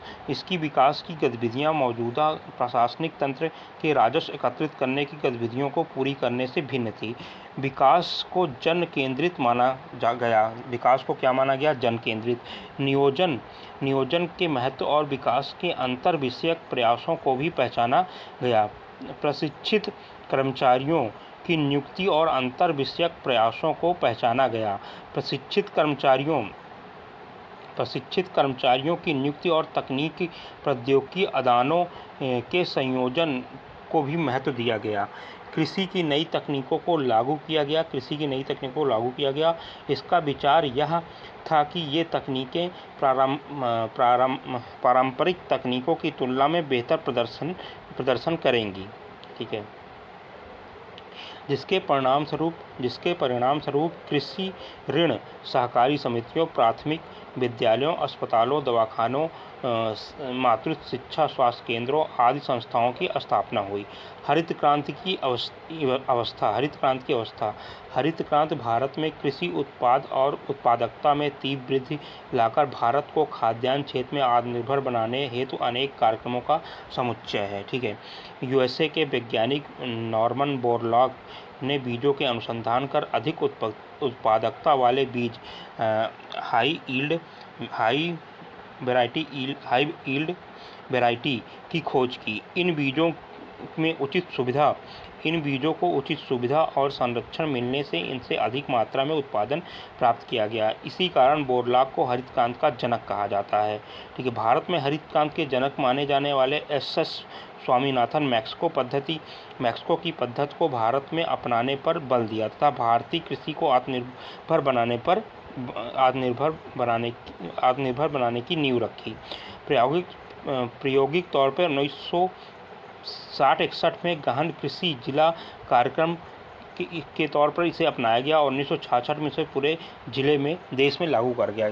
की गतिविधियां मौजूदा प्रशासनिक तंत्र के राजस्व एकत्रित करने की गतिविधियों को पूरी करने से भिन्न थी। विकास को जन केंद्रित माना गया। विकास को क्या माना गया? जन केंद्रित। नियोजन के महत्व और विकास के अंतर विषयक प्रयासों को भी पहचाना गया। प्रशिक्षित कर्मचारियों की नियुक्ति और अंतर विषयक प्रयासों को पहचाना गया। प्रशिक्षित कर्मचारियों की नियुक्ति और तकनीकी प्रौद्योगिकी आदानों के संयोजन को भी महत्व दिया गया। कृषि की नई तकनीकों को लागू किया गया। इसका विचार यह था कि ये तकनीकें पारंपरिक तकनीकों की तुलना में बेहतर प्रदर्शन करेंगी। ठीक है, जिसके परिणाम स्वरूप कृषि ऋण सहकारी समितियों, प्राथमिक विद्यालयों, अस्पतालों, दवाखानों, मातृत्व शिक्षा, स्वास्थ्य केंद्रों आदि संस्थाओं की स्थापना हुई। हरित क्रांति की अवस्था। हरित क्रांति भारत में कृषि उत्पाद और उत्पादकता में तीव्र वृद्धि लाकर भारत को खाद्यान्न क्षेत्र में आत्मनिर्भर बनाने हेतु अनेक कार्यक्रमों का समुच्चय है। ठीक है, यूएसए के वैज्ञानिक नॉर्मन बोरलॉग ने बीजों के अनुसंधान कर अधिक उत्पादकता वाले बीज हाई यील्ड वैरायटी की खोज की। इन बीजों को उचित सुविधा और संरक्षण मिलने से इनसे अधिक मात्रा में उत्पादन प्राप्त किया गया। इसी कारण बोरलॉग को हरित क्रांति का जनक कहा जाता है। ठीक है, भारत में हरित क्रांति के जनक माने जाने वाले एस स्वामीनाथन मैक्सिको की पद्धति को भारत में अपनाने पर बल दिया तथा भारतीय कृषि को आत्मनिर्भर बनाने पर आत्मनिर्भर बनाने की नींव रखी। प्रायोगिक तौर पर 1960-61 में गहन कृषि जिला कार्यक्रम के तौर पर इसे अपनाया गया और 1966 में इसे पूरे जिले में देश में लागू कर दिया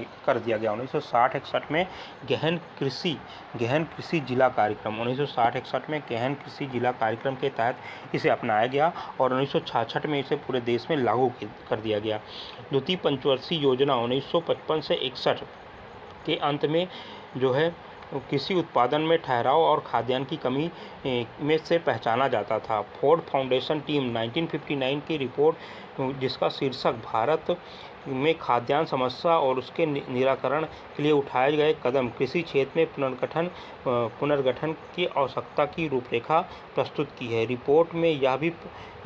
गया। 1960-61 में गहन कृषि जिला कार्यक्रम 1960-61 में गहन कृषि जिला कार्यक्रम के तहत इसे अपनाया गया और 1966 में इसे पूरे देश में लागू कर दिया गया। द्वितीय पंचवर्षीय योजना 1955 से 61 के अंत में जो है कृषि उत्पादन में ठहराव और खाद्यान्न की कमी में से पहचाना जाता था। फोर्ड फाउंडेशन टीम 1959 की रिपोर्ट, जिसका शीर्षक भारत में खाद्यान्न समस्या और उसके निराकरण के लिए उठाए गए कदम, कृषि क्षेत्र में पुनर्गठन की आवश्यकता की रूपरेखा प्रस्तुत की है। रिपोर्ट में यह भी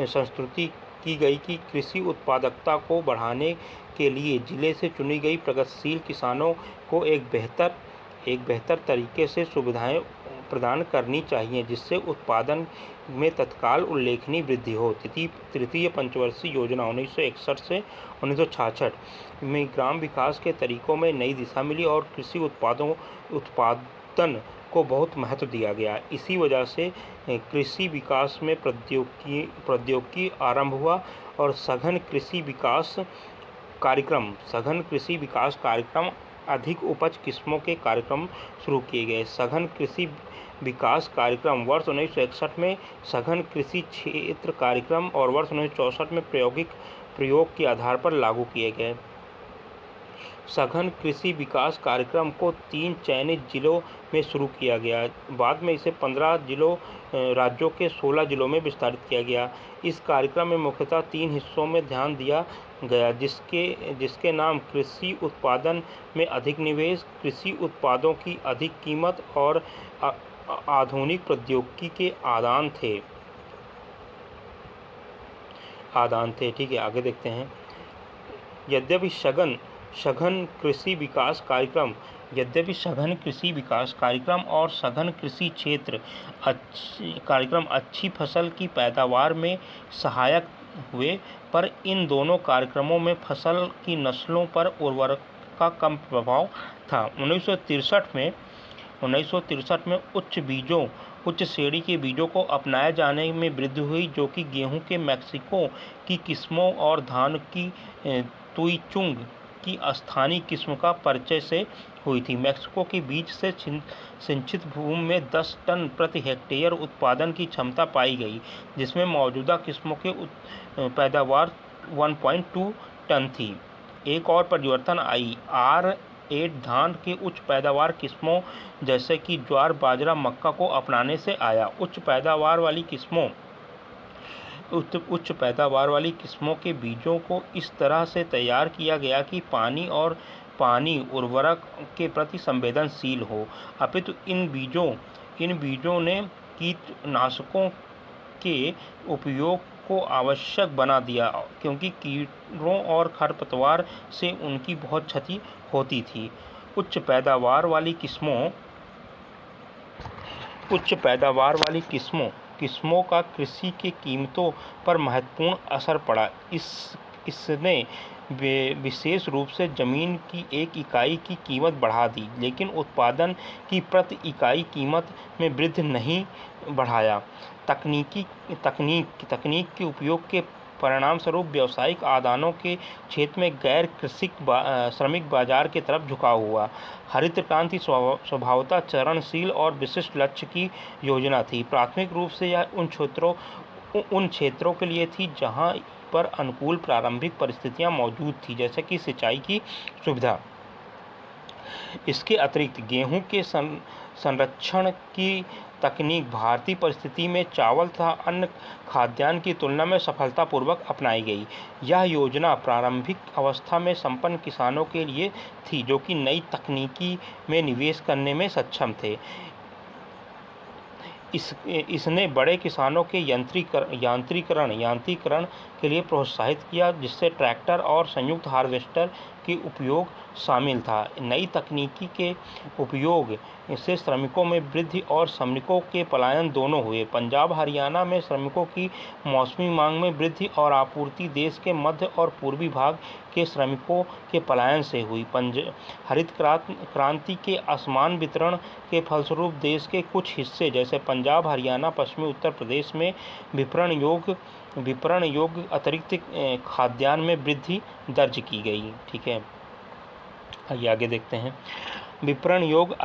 संस्तुति की गई कि कृषि उत्पादकता को बढ़ाने के लिए जिले से चुनी गई प्रगतिशील किसानों को एक बेहतर तरीके से सुविधाएं प्रदान करनी चाहिए, जिससे उत्पादन में तत्काल उल्लेखनीय वृद्धि हो। तृतीय पंचवर्षीय योजना 1961 से 1966 में ग्राम विकास के तरीकों में नई दिशा मिली और कृषि उत्पादन को बहुत महत्व दिया गया। इसी वजह से कृषि विकास में प्रौद्योगिकी आरंभ हुआ और सघन कृषि विकास कार्यक्रम अधिक उपज किस्मों के कार्यक्रम शुरू किए गए। सघन कृषि विकास कार्यक्रम वर्ष 1961 में सघन कृषि क्षेत्र कार्यक्रम और वर्ष 1964 में प्रयोग के आधार पर लागू किए गए। सघन कृषि विकास कार्यक्रम को 3 चयनित जिलों में शुरू किया गया। बाद में इसे 15 राज्यों के 16 जिलों में विस्तारित किया गया। इस कार्यक्रम में मुख्यतः 3 हिस्सों में ध्यान दिया गया, जिसके नाम कृषि उत्पादन में अधिक निवेश, कृषि उत्पादों की अधिक कीमत और आधुनिक प्रौद्योगिकी के आदान थे। ठीक है, आगे देखते हैं। यद्यपि सघन कृषि विकास कार्यक्रम और सघन कृषि क्षेत्र कार्यक्रम अच्छी फसल की पैदावार में सहायक हुए, पर इन दोनों कार्यक्रमों में फसल की नस्लों पर उर्वरक का कम प्रभाव था। 1963 में उच्च श्रेणी के बीजों को अपनाए जाने में वृद्धि हुई, जो कि गेहूं के मैक्सिको की किस्मों और धान की तुईचुंग की स्थानीय किस्म का परिचय से हुई थी। मैक्सिको के बीज से सिंचित भूमि में 10 टन प्रति हेक्टेयर उत्पादन की क्षमता पाई गई, जिसमें मौजूदा किस्मों के पैदावार 1.2 टन थी। एक और परिवर्तन आई। R8 धान के उच्च पैदावार किस्मों जैसे कि ज्वार, बाजरा, मक्का को अपनाने से आया। उच्च पैदावार वाली किस्मों के बीजों को इस तरह से तैयार किया गया कि पानी उर्वरक के प्रति संवेदनशील हो, अपितु इन बीजों ने कीटनाशकों के उपयोग को आवश्यक बना दिया, क्योंकि कीड़ों और खरपतवार से उनकी बहुत क्षति होती थी। उच्च पैदावार वाली किस्मों का कृषि के कीमतों पर महत्वपूर्ण असर पड़ा। इसने विशेष रूप से जमीन की एक इकाई की कीमत बढ़ा दी, लेकिन उत्पादन की प्रति इकाई कीमत में वृद्धि नहीं बढ़ाया। तकनीक के उपयोग के परिणामस्वरूप व्यावसायिक आदानों के क्षेत्र में गैर कृषि श्रमिक बाजार की तरफ झुकाव हुआ। हरित क्रांति स्वभावतः चरणशील और विशिष्ट लक्ष्य की योजना थी। प्राथमिक रूप से यह उन क्षेत्रों के लिए थी जहां पर अनुकूल प्रारंभिक परिस्थितियां मौजूद थी, जैसे कि सिंचाई की सुविधा। इसके अतिरिक्त गेहूं के संरक्षण की तकनीक भारतीय परिस्थिति में चावल तथा अन्य खाद्यान्न की तुलना में सफलतापूर्वक अपनाई गई। यह योजना प्रारंभिक अवस्था में संपन्न किसानों के लिए थी, जो कि नई तकनीकी में निवेश करने में सक्षम थे। इसने बड़े किसानों के यांत्रिकरण के लिए प्रोत्साहित किया, जिससे ट्रैक्टर और संयुक्त हार्वेस्टर के उपयोग शामिल था। नई तकनीकी के उपयोग से श्रमिकों में वृद्धि और श्रमिकों के पलायन दोनों हुए। पंजाब हरियाणा में श्रमिकों की मौसमी मांग में वृद्धि और आपूर्ति देश के मध्य और पूर्वी भाग के श्रमिकों के पलायन से हुई। हरित क्रांति के असमान वितरण के फलस्वरूप देश के कुछ हिस्से जैसे पंजाब हरियाणा पश्चिमी उत्तर प्रदेश में विपणन योग्य अतिरिक्त खाद्यान्न में वृद्धि दर्ज की गई। ठीक है, आगे देखते हैं। विपणन योग्य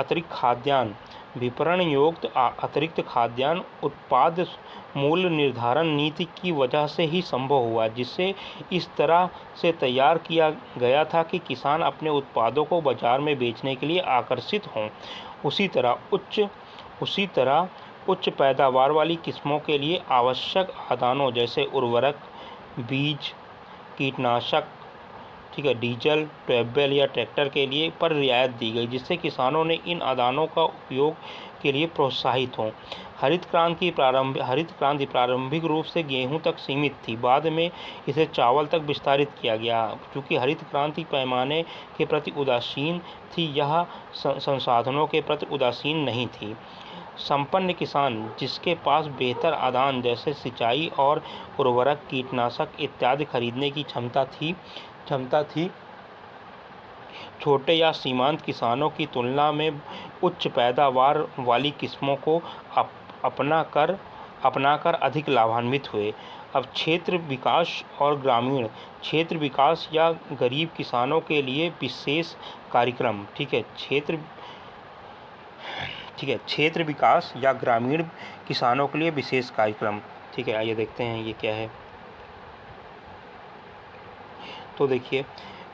अतिरिक्त खाद्यान्न उत्पाद मूल्य निर्धारण नीति की वजह से ही संभव हुआ, जिसे इस तरह से तैयार किया गया था कि किसान अपने उत्पादों को बाजार में बेचने के लिए आकर्षित हों। उसी तरह उच्च पैदावार वाली किस्मों के लिए आवश्यक आदानों जैसे उर्वरक, बीज, कीटनाशक, ठीक है, डीजल, ट्यूबवेल या ट्रैक्टर के लिए पर रियायत दी गई, जिससे किसानों ने इन आदानों का उपयोग के लिए प्रोत्साहित हों। हरित क्रांति प्रारंभिक रूप से गेहूं तक सीमित थी, बाद में इसे चावल तक विस्तारित किया गया। चूँकि हरित क्रांति पैमाने के प्रति उदासीन थी, यह संसाधनों के प्रति उदासीन नहीं थी। संपन्न किसान जिसके पास बेहतर आदान जैसे सिंचाई और उर्वरक, कीटनाशक इत्यादि खरीदने की क्षमता थी, छोटे या सीमांत किसानों की तुलना में उच्च पैदावार वाली किस्मों को अपनाकर अधिक लाभान्वित हुए। अब क्षेत्र विकास और ग्रामीण क्षेत्र विकास या गरीब किसानों के लिए विशेष कार्यक्रम। ठीक है, क्षेत्र विकास या ग्रामीण किसानों के लिए विशेष कार्यक्रम। ठीक है, आइए देखते हैं ये क्या है। तो देखिए,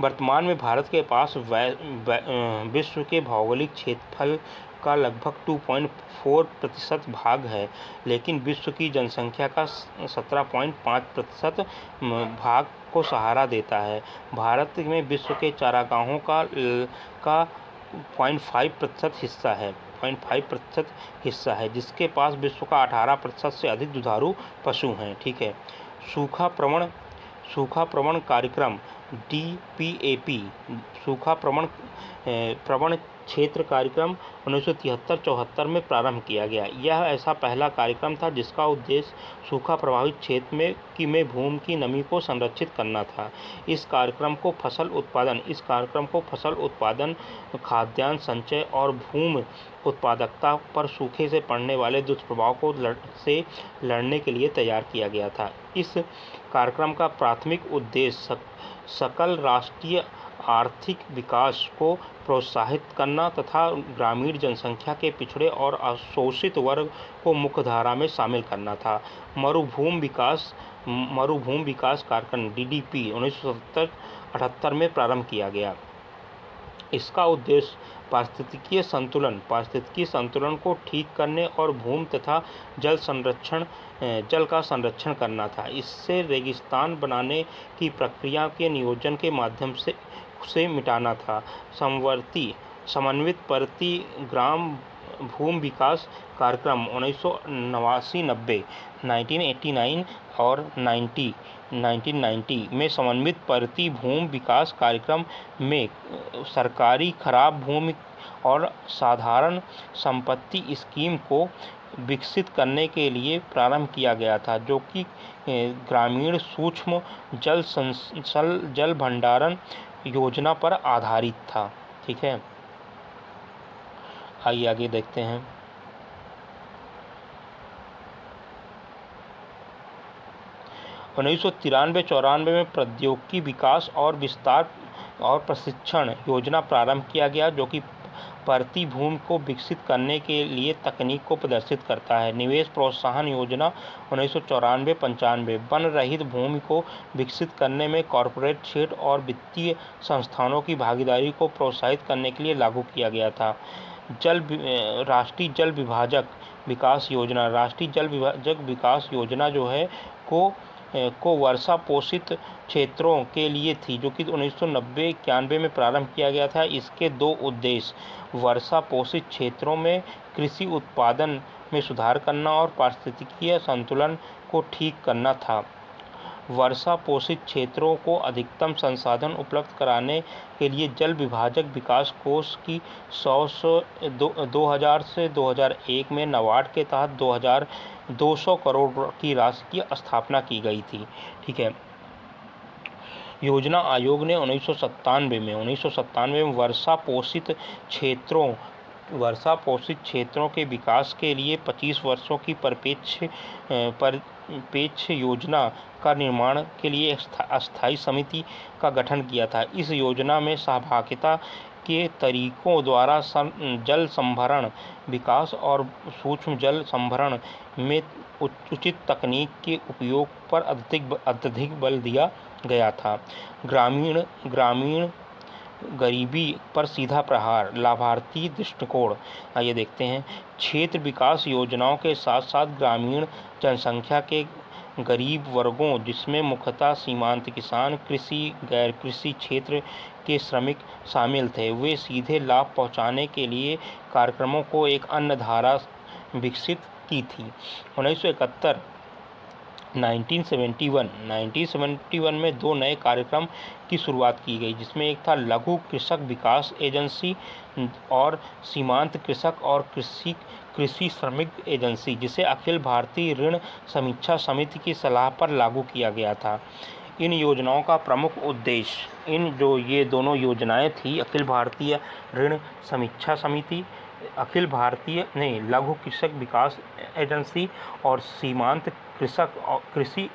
वर्तमान में भारत के पास विश्व के भौगोलिक क्षेत्रफल का लगभग 2.4% भाग है, लेकिन विश्व की जनसंख्या का 17.5% भाग को सहारा देता है। भारत में विश्व के चारागाहों का 0.5% हिस्सा है, जिसके पास विश्व का 18% से अधिक दुधारू पशु हैं। ठीक है, सूखा प्रवण कार्यक्रम DPAP सूखा प्रवण क्षेत्र कार्यक्रम 1973-74 में प्रारंभ किया गया। यह ऐसा पहला कार्यक्रम था जिसका उद्देश्य सूखा प्रभावित क्षेत्र में भूमि की नमी को संरक्षित करना था। इस कार्यक्रम को फसल उत्पादन, खाद्यान्न संचय और भूमि उत्पादकता पर सूखे से पड़ने वाले दुष्प्रभाव से लड़ने के लिए तैयार किया गया था। इस कार्यक्रम का प्राथमिक उद्देश्य सकल राष्ट्रीय आर्थिक विकास को प्रोत्साहित करना तथा ग्रामीण जनसंख्या के पिछड़े और अशोषित वर्ग को मुख्यधारा में शामिल करना था। मरुभूमि विकास कार्यक्रम DDP 1978 में प्रारंभ किया गया। इसका उद्देश्य पारिस्थितिकीय संतुलन को ठीक करने और भूमि तथा जल का संरक्षण करना था। इससे रेगिस्तान बनाने की प्रक्रिया के नियोजन के माध्यम से मिटाना था। समन्वित परती ग्राम भूमि विकास कार्यक्रम 1989-90, 1989 और 1990 में समन्वित परती भूमि विकास कार्यक्रम में सरकारी खराब भूमि और साधारण संपत्ति स्कीम को विकसित करने के लिए प्रारंभ किया गया था, जो कि ग्रामीण सूक्ष्म जल भंडारण योजना पर आधारित था। ठीक है, आइए आगे देखते हैं। 1993-94 में प्रौद्योगिकी विकास और विस्तार और प्रशिक्षण योजना प्रारंभ किया गया, जो कि परती भूमि को विकसित करने के लिए तकनीक को प्रदर्शित करता है। निवेश प्रोत्साहन योजना 1994-95 वन रहित भूमि को विकसित करने में कॉरपोरेट क्षेत्र और वित्तीय संस्थानों की भागीदारी को प्रोत्साहित करने के लिए लागू किया गया था। राष्ट्रीय जल विभाजक विकास योजना जो है को वर्षा पोषित क्षेत्रों के लिए थी, जो कि 1990-91 में प्रारंभ किया गया था। इसके दो उद्देश्य वर्षा पोषित क्षेत्रों में कृषि उत्पादन में सुधार करना और पारिस्थितिकीय संतुलन को ठीक करना था। वर्षा पोषित क्षेत्रों को अधिकतम संसाधन उपलब्ध कराने के लिए जल विभाजक विकास कोष की 2000 से 2001 में नाबार्ड के तहत 200 करोड़ की राशि की स्थापना की गई थी। ठीक है। योजना आयोग ने 1997 में वर्षा पोषित क्षेत्रों के विकास के लिए 25 वर्षों की परिप्रेक्ष्य योजना का निर्माण के लिए एक अस्थायी समिति का गठन किया था। इस योजना में सहभागिता के तरीकों द्वारा जल संभरण विकास और सूक्ष्म जल संभरण में उचित तकनीक के उपयोग पर अत्यधिक बल दिया गया था। ग्रामीण गरीबी पर सीधा प्रहार, लाभार्थी दृष्टिकोण। आइए देखते हैं। क्षेत्र विकास योजनाओं के साथ साथ ग्रामीण जनसंख्या के गरीब वर्गों, जिसमें मुख्यतः सीमांत किसान, कृषि, गैर कृषि क्षेत्र के श्रमिक शामिल थे, वे सीधे लाभ पहुंचाने के लिए कार्यक्रमों को एक अन्य धारा विकसित की थी। 1971 में 2 नए कार्यक्रम की शुरुआत की गई, जिसमें एक था लघु कृषक विकास एजेंसी और सीमांत कृषक और कृषि श्रमिक एजेंसी, जिसे अखिल भारतीय ऋण समीक्षा समिति की सलाह पर लागू किया गया था। इन योजनाओं का प्रमुख उद्देश्य, ये दोनों योजनाएं थी, अखिल भारतीय ऋण समीक्षा समिति, लघु कृषक विकास एजेंसी और सीमांत कृषक और कृषि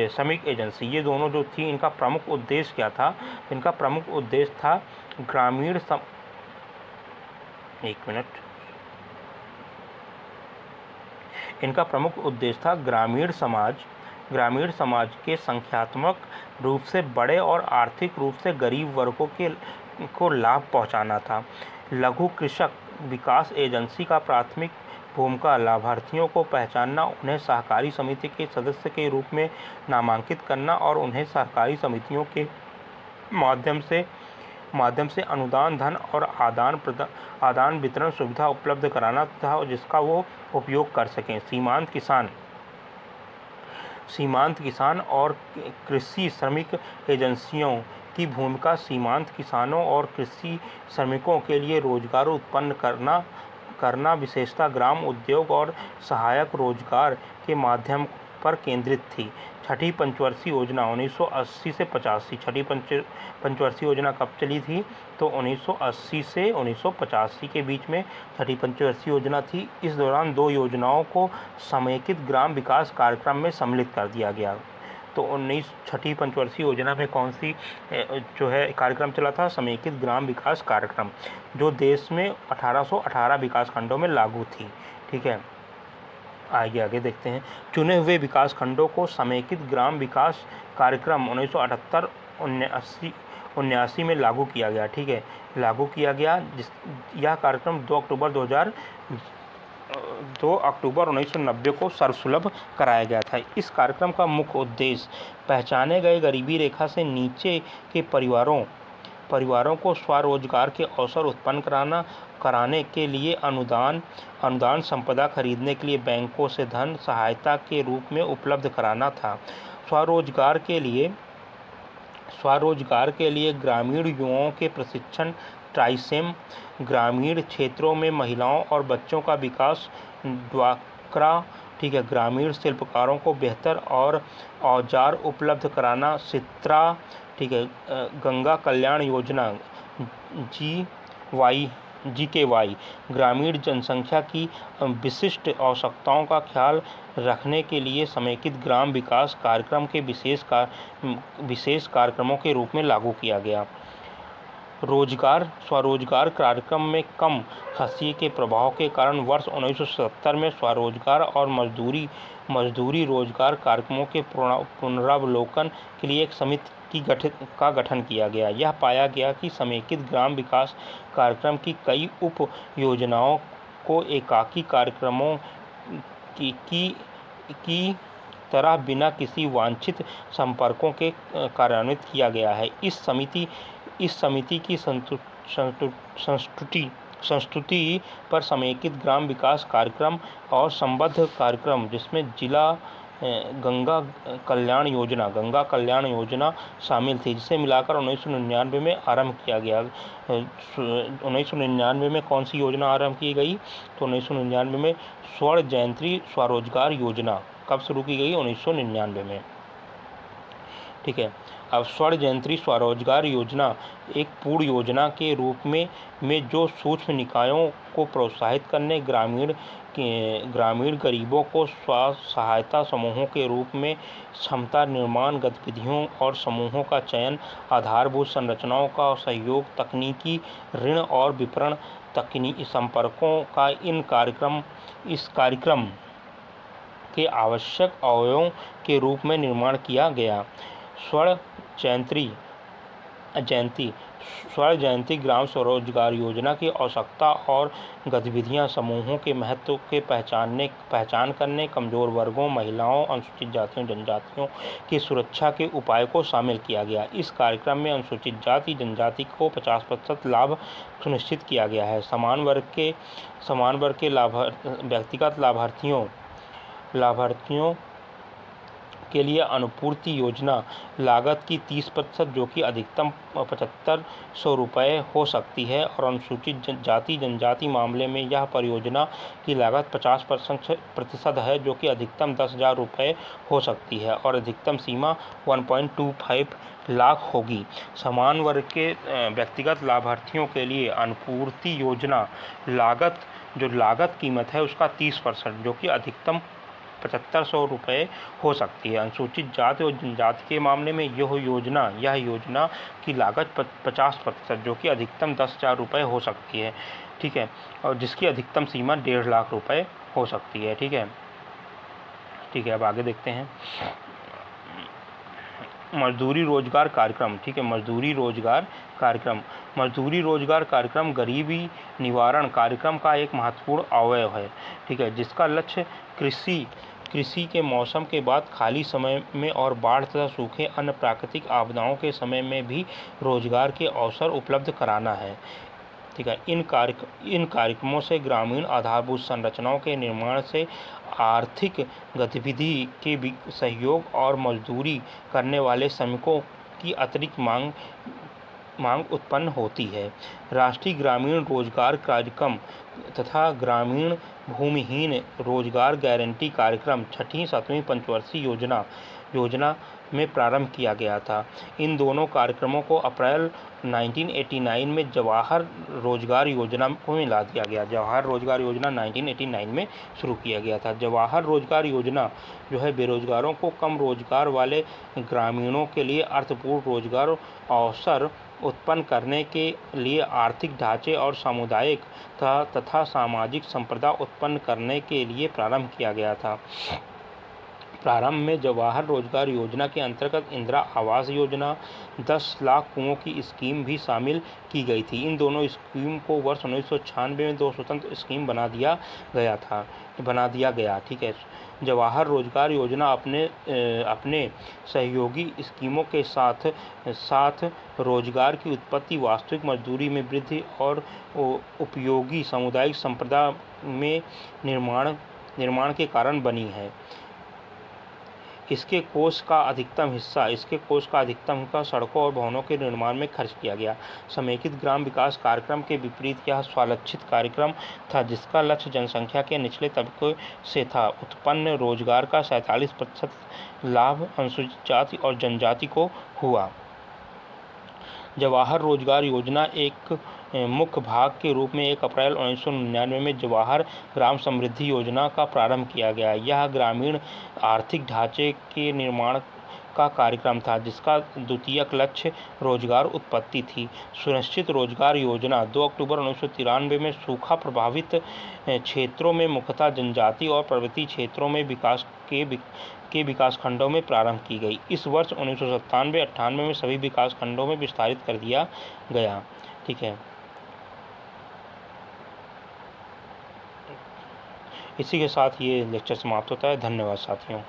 श्रमिक एजेंसी, ये दोनों जो थी, इनका प्रमुख उद्देश्य क्या था? इनका प्रमुख उद्देश्य था ग्रामीण समाज के संख्यात्मक रूप से बड़े और आर्थिक रूप से गरीब वर्गों को लाभ पहुंचाना था। लघु कृषक विकास एजेंसी का प्राथमिक भूमिका लाभार्थियों को पहचानना, उन्हें सहकारी समिति के सदस्य के रूप में नामांकित करना और उन्हें सहकारी समितियों के माध्यम से अनुदान, धन और आदान वितरण सुविधा उपलब्ध कराना था, जिसका वो उपयोग कर सकें। सीमांत किसान और कृषि श्रमिक एजेंसियों की भूमिका सीमांत किसानों और कृषि श्रमिकों के लिए रोजगार उत्पन्न करना विशेषतः ग्राम उद्योग और सहायक रोजगार के माध्यम पर केंद्रित थी। छठी पंचवर्षीय योजना 1980 से 85। छठी पंचवर्षीय योजना कब चली थी? तो 1980 से 1985 के बीच में छठी पंचवर्षीय योजना थी। इस दौरान 2 योजनाओं को समेकित ग्राम विकास कार्यक्रम में सम्मिलित कर दिया गया। तो छठी पंचवर्षीय योजना में कौन सी कार्यक्रम चला था? समेकित ग्राम विकास कार्यक्रम, जो देश में 1818 विकास खंडों में लागू थी। ठीक है, आगे देखते हैं। चुने हुए विकास खंडों को समेकित ग्राम विकास कार्यक्रम 1978-79 में लागू किया गया। ठीक है, लागू किया गया। यह कार्यक्रम 2 अक्टूबर 1990 को सर्वसुलभ कराया गया था। इस कार्यक्रम का मुख्य उद्देश्य पहचाने गए गरीबी रेखा से नीचे के परिवारों को स्वरोजगार के अवसर उत्पन्न कराने के लिए अनुदान संपदा खरीदने के लिए बैंकों से धन सहायता के रूप में उपलब्ध कराना था। स्वरोजगार के लिए ग्रामीण युवाओं के प्रशिक्षण, ट्राइसेम, ग्रामीण क्षेत्रों में महिलाओं और बच्चों का विकास, ड्वाक्रा, ठीक है, ग्रामीण शिल्पकारों को बेहतर और औजार उपलब्ध कराना, सित्रा, ठीक है, गंगा कल्याण योजना GKY, ग्रामीण जनसंख्या की विशिष्ट आवश्यकताओं का ख्याल रखने के लिए समेकित ग्राम विकास कार्यक्रम के विशेष कार्यक्रमों के रूप में लागू किया गया। स्वरोजगार कार्यक्रम में कम हाशिए के प्रभाव के कारण वर्ष 1970 में स्वरोजगार और मजदूरी रोजगार कार्यक्रमों के पुनरावलोकन के लिए एक समिति का गठन किया गया। यह पाया गया कि समेकित ग्राम विकास कार्यक्रम की कई उप योजनाओं को एकाकी कार्यक्रमों की तरह बिना किसी वांछित संपर्कों के कार्यान्वित किया गया है। इस समिति की संस्तुति पर समेकित ग्राम विकास कार्यक्रम और संबद्ध कार्यक्रम, जिसमें गंगा कल्याण योजना शामिल थी, जिसे मिलाकर 1999 में आरंभ किया गया। 1999 में कौन सी योजना आरंभ की गई? तो 1999 में स्वर्ण जयंती स्वरोजगार योजना कब शुरू की गई? 1999 में। ठीक है। अब स्वर्ण जयंती स्वरोजगार योजना एक पूर्ण योजना के रूप में जो सूक्ष्म निकायों को प्रोत्साहित करने, ग्रामीण गरीबों को स्व सहायता समूहों के रूप में क्षमता निर्माण गतिविधियों और समूहों का चयन, आधारभूत संरचनाओं का सहयोग, तकनीकी ऋण और विपणन तकनीकी संपर्कों का इस कार्यक्रम के आवश्यक अवयवों के रूप में निर्माण किया गया। स्वर्ण जयंती ग्राम स्वरोजगार योजना की आवश्यकता और गतिविधियां समूहों के महत्व के पहचान करने, कमजोर वर्गों, महिलाओं, अनुसूचित जातियों, जनजातियों की सुरक्षा के उपाय को शामिल किया गया। इस कार्यक्रम में अनुसूचित जाति जनजाति को 50% लाभ सुनिश्चित किया गया है। समान वर्ग के व्यक्तिगत लाभार्थियों के लिए अनुपूर्ति योजना लागत की 30%, जो कि अधिकतम 7500 रुपये हो सकती है, और अनुसूचित जाति जनजाति मामले में यह परियोजना की लागत 50% है, जो कि अधिकतम 10,000 रुपये हो सकती है और अधिकतम सीमा 1.25 लाख होगी। समान वर्ग के व्यक्तिगत लाभार्थियों के लिए अनुपूर्ति योजना लागत कीमत है उसका 30%, जो कि अधिकतम 7500 रुपये हो सकती है। अनुसूचित जाति और जनजाति के मामले में यह योजना की लागत 50%, जो कि अधिकतम 10,000 रुपये हो सकती है। ठीक है, और जिसकी अधिकतम सीमा 1.5 लाख रुपये हो सकती है। ठीक है, अब आगे देखते हैं मजदूरी रोजगार कार्यक्रम। ठीक है, मजदूरी रोजगार कार्यक्रम गरीबी निवारण कार्यक्रम का एक महत्वपूर्ण अवयव है। ठीक है, जिसका लक्ष्य कृषि के मौसम के बाद खाली समय में और बाढ़ तथा सूखे अन्य प्राकृतिक आपदाओं के समय में भी रोजगार के अवसर उपलब्ध कराना है। ठीक है, इन कार्यक्रमों से ग्रामीण आधारभूत संरचनाओं के निर्माण से आर्थिक गतिविधि के सहयोग और मजदूरी करने वाले श्रमिकों की अतिरिक्त मांग उत्पन्न होती है। राष्ट्रीय ग्रामीण रोजगार कार्यक्रम तथा ग्रामीण भूमिहीन रोजगार गारंटी कार्यक्रम 6वीं 7वीं पंचवर्षीय योजना में प्रारंभ किया गया था। इन दोनों कार्यक्रमों को अप्रैल 1989 में जवाहर रोजगार योजना को मिला दिया गया। जवाहर रोजगार योजना 1989 में शुरू किया गया था। जवाहर रोजगार योजना जो है बेरोजगारों को कम रोजगार वाले ग्रामीणों के लिए अर्थपूर्ण रोजगार अवसर उत्पन्न करने के लिए आर्थिक ढांचे और सामुदायिक तथा सामाजिक संप्रदा उत्पन्न करने के लिए प्रारंभ किया गया था। प्रारंभ में जवाहर रोजगार योजना के अंतर्गत इंदिरा आवास योजना, 10 लाख कुओं की स्कीम भी शामिल की गई थी। इन दोनों स्कीम को वर्ष 1996 में 2 स्वतंत्र स्कीम बना दिया गया। ठीक है, जवाहर रोजगार योजना अपने सहयोगी स्कीमों के साथ रोजगार की उत्पत्ति, वास्तविक मजदूरी में वृद्धि और उपयोगी सामुदायिक संप्रदा में निर्माण के कारण बनी है। इसके कोष का अधिकतम हिस्सा सड़कों और भवनों के निर्माण में खर्च किया गया। समेकित ग्राम विकास कार्यक्रम के विपरीत यह स्वलक्षित कार्यक्रम था, जिसका लक्ष्य जनसंख्या के निचले तबके से था। उत्पन्न रोजगार का 47% लाभ अनुसूचित जाति और जनजाति को हुआ। जवाहर रोजगार योजना एक मुख्य भाग के रूप में 1 अप्रैल 1999 में जवाहर ग्राम समृद्धि योजना का प्रारंभ किया गया। यह ग्रामीण आर्थिक ढांचे के निर्माण का कार्यक्रम था, जिसका द्वितीयक लक्ष्य रोजगार उत्पत्ति थी। सुनिश्चित रोजगार योजना 2 अक्टूबर 1993 में सूखा प्रभावित क्षेत्रों में मुख्यतः जनजाति और पर्वतीय क्षेत्रों में के विकासखंडों में प्रारंभ की गई। इस वर्ष 1997-98 में सभी विकासखंडों में विस्तारित कर दिया गया। ठीक है, इसी के साथ ये लेक्चर समाप्त होता है। धन्यवाद साथियों।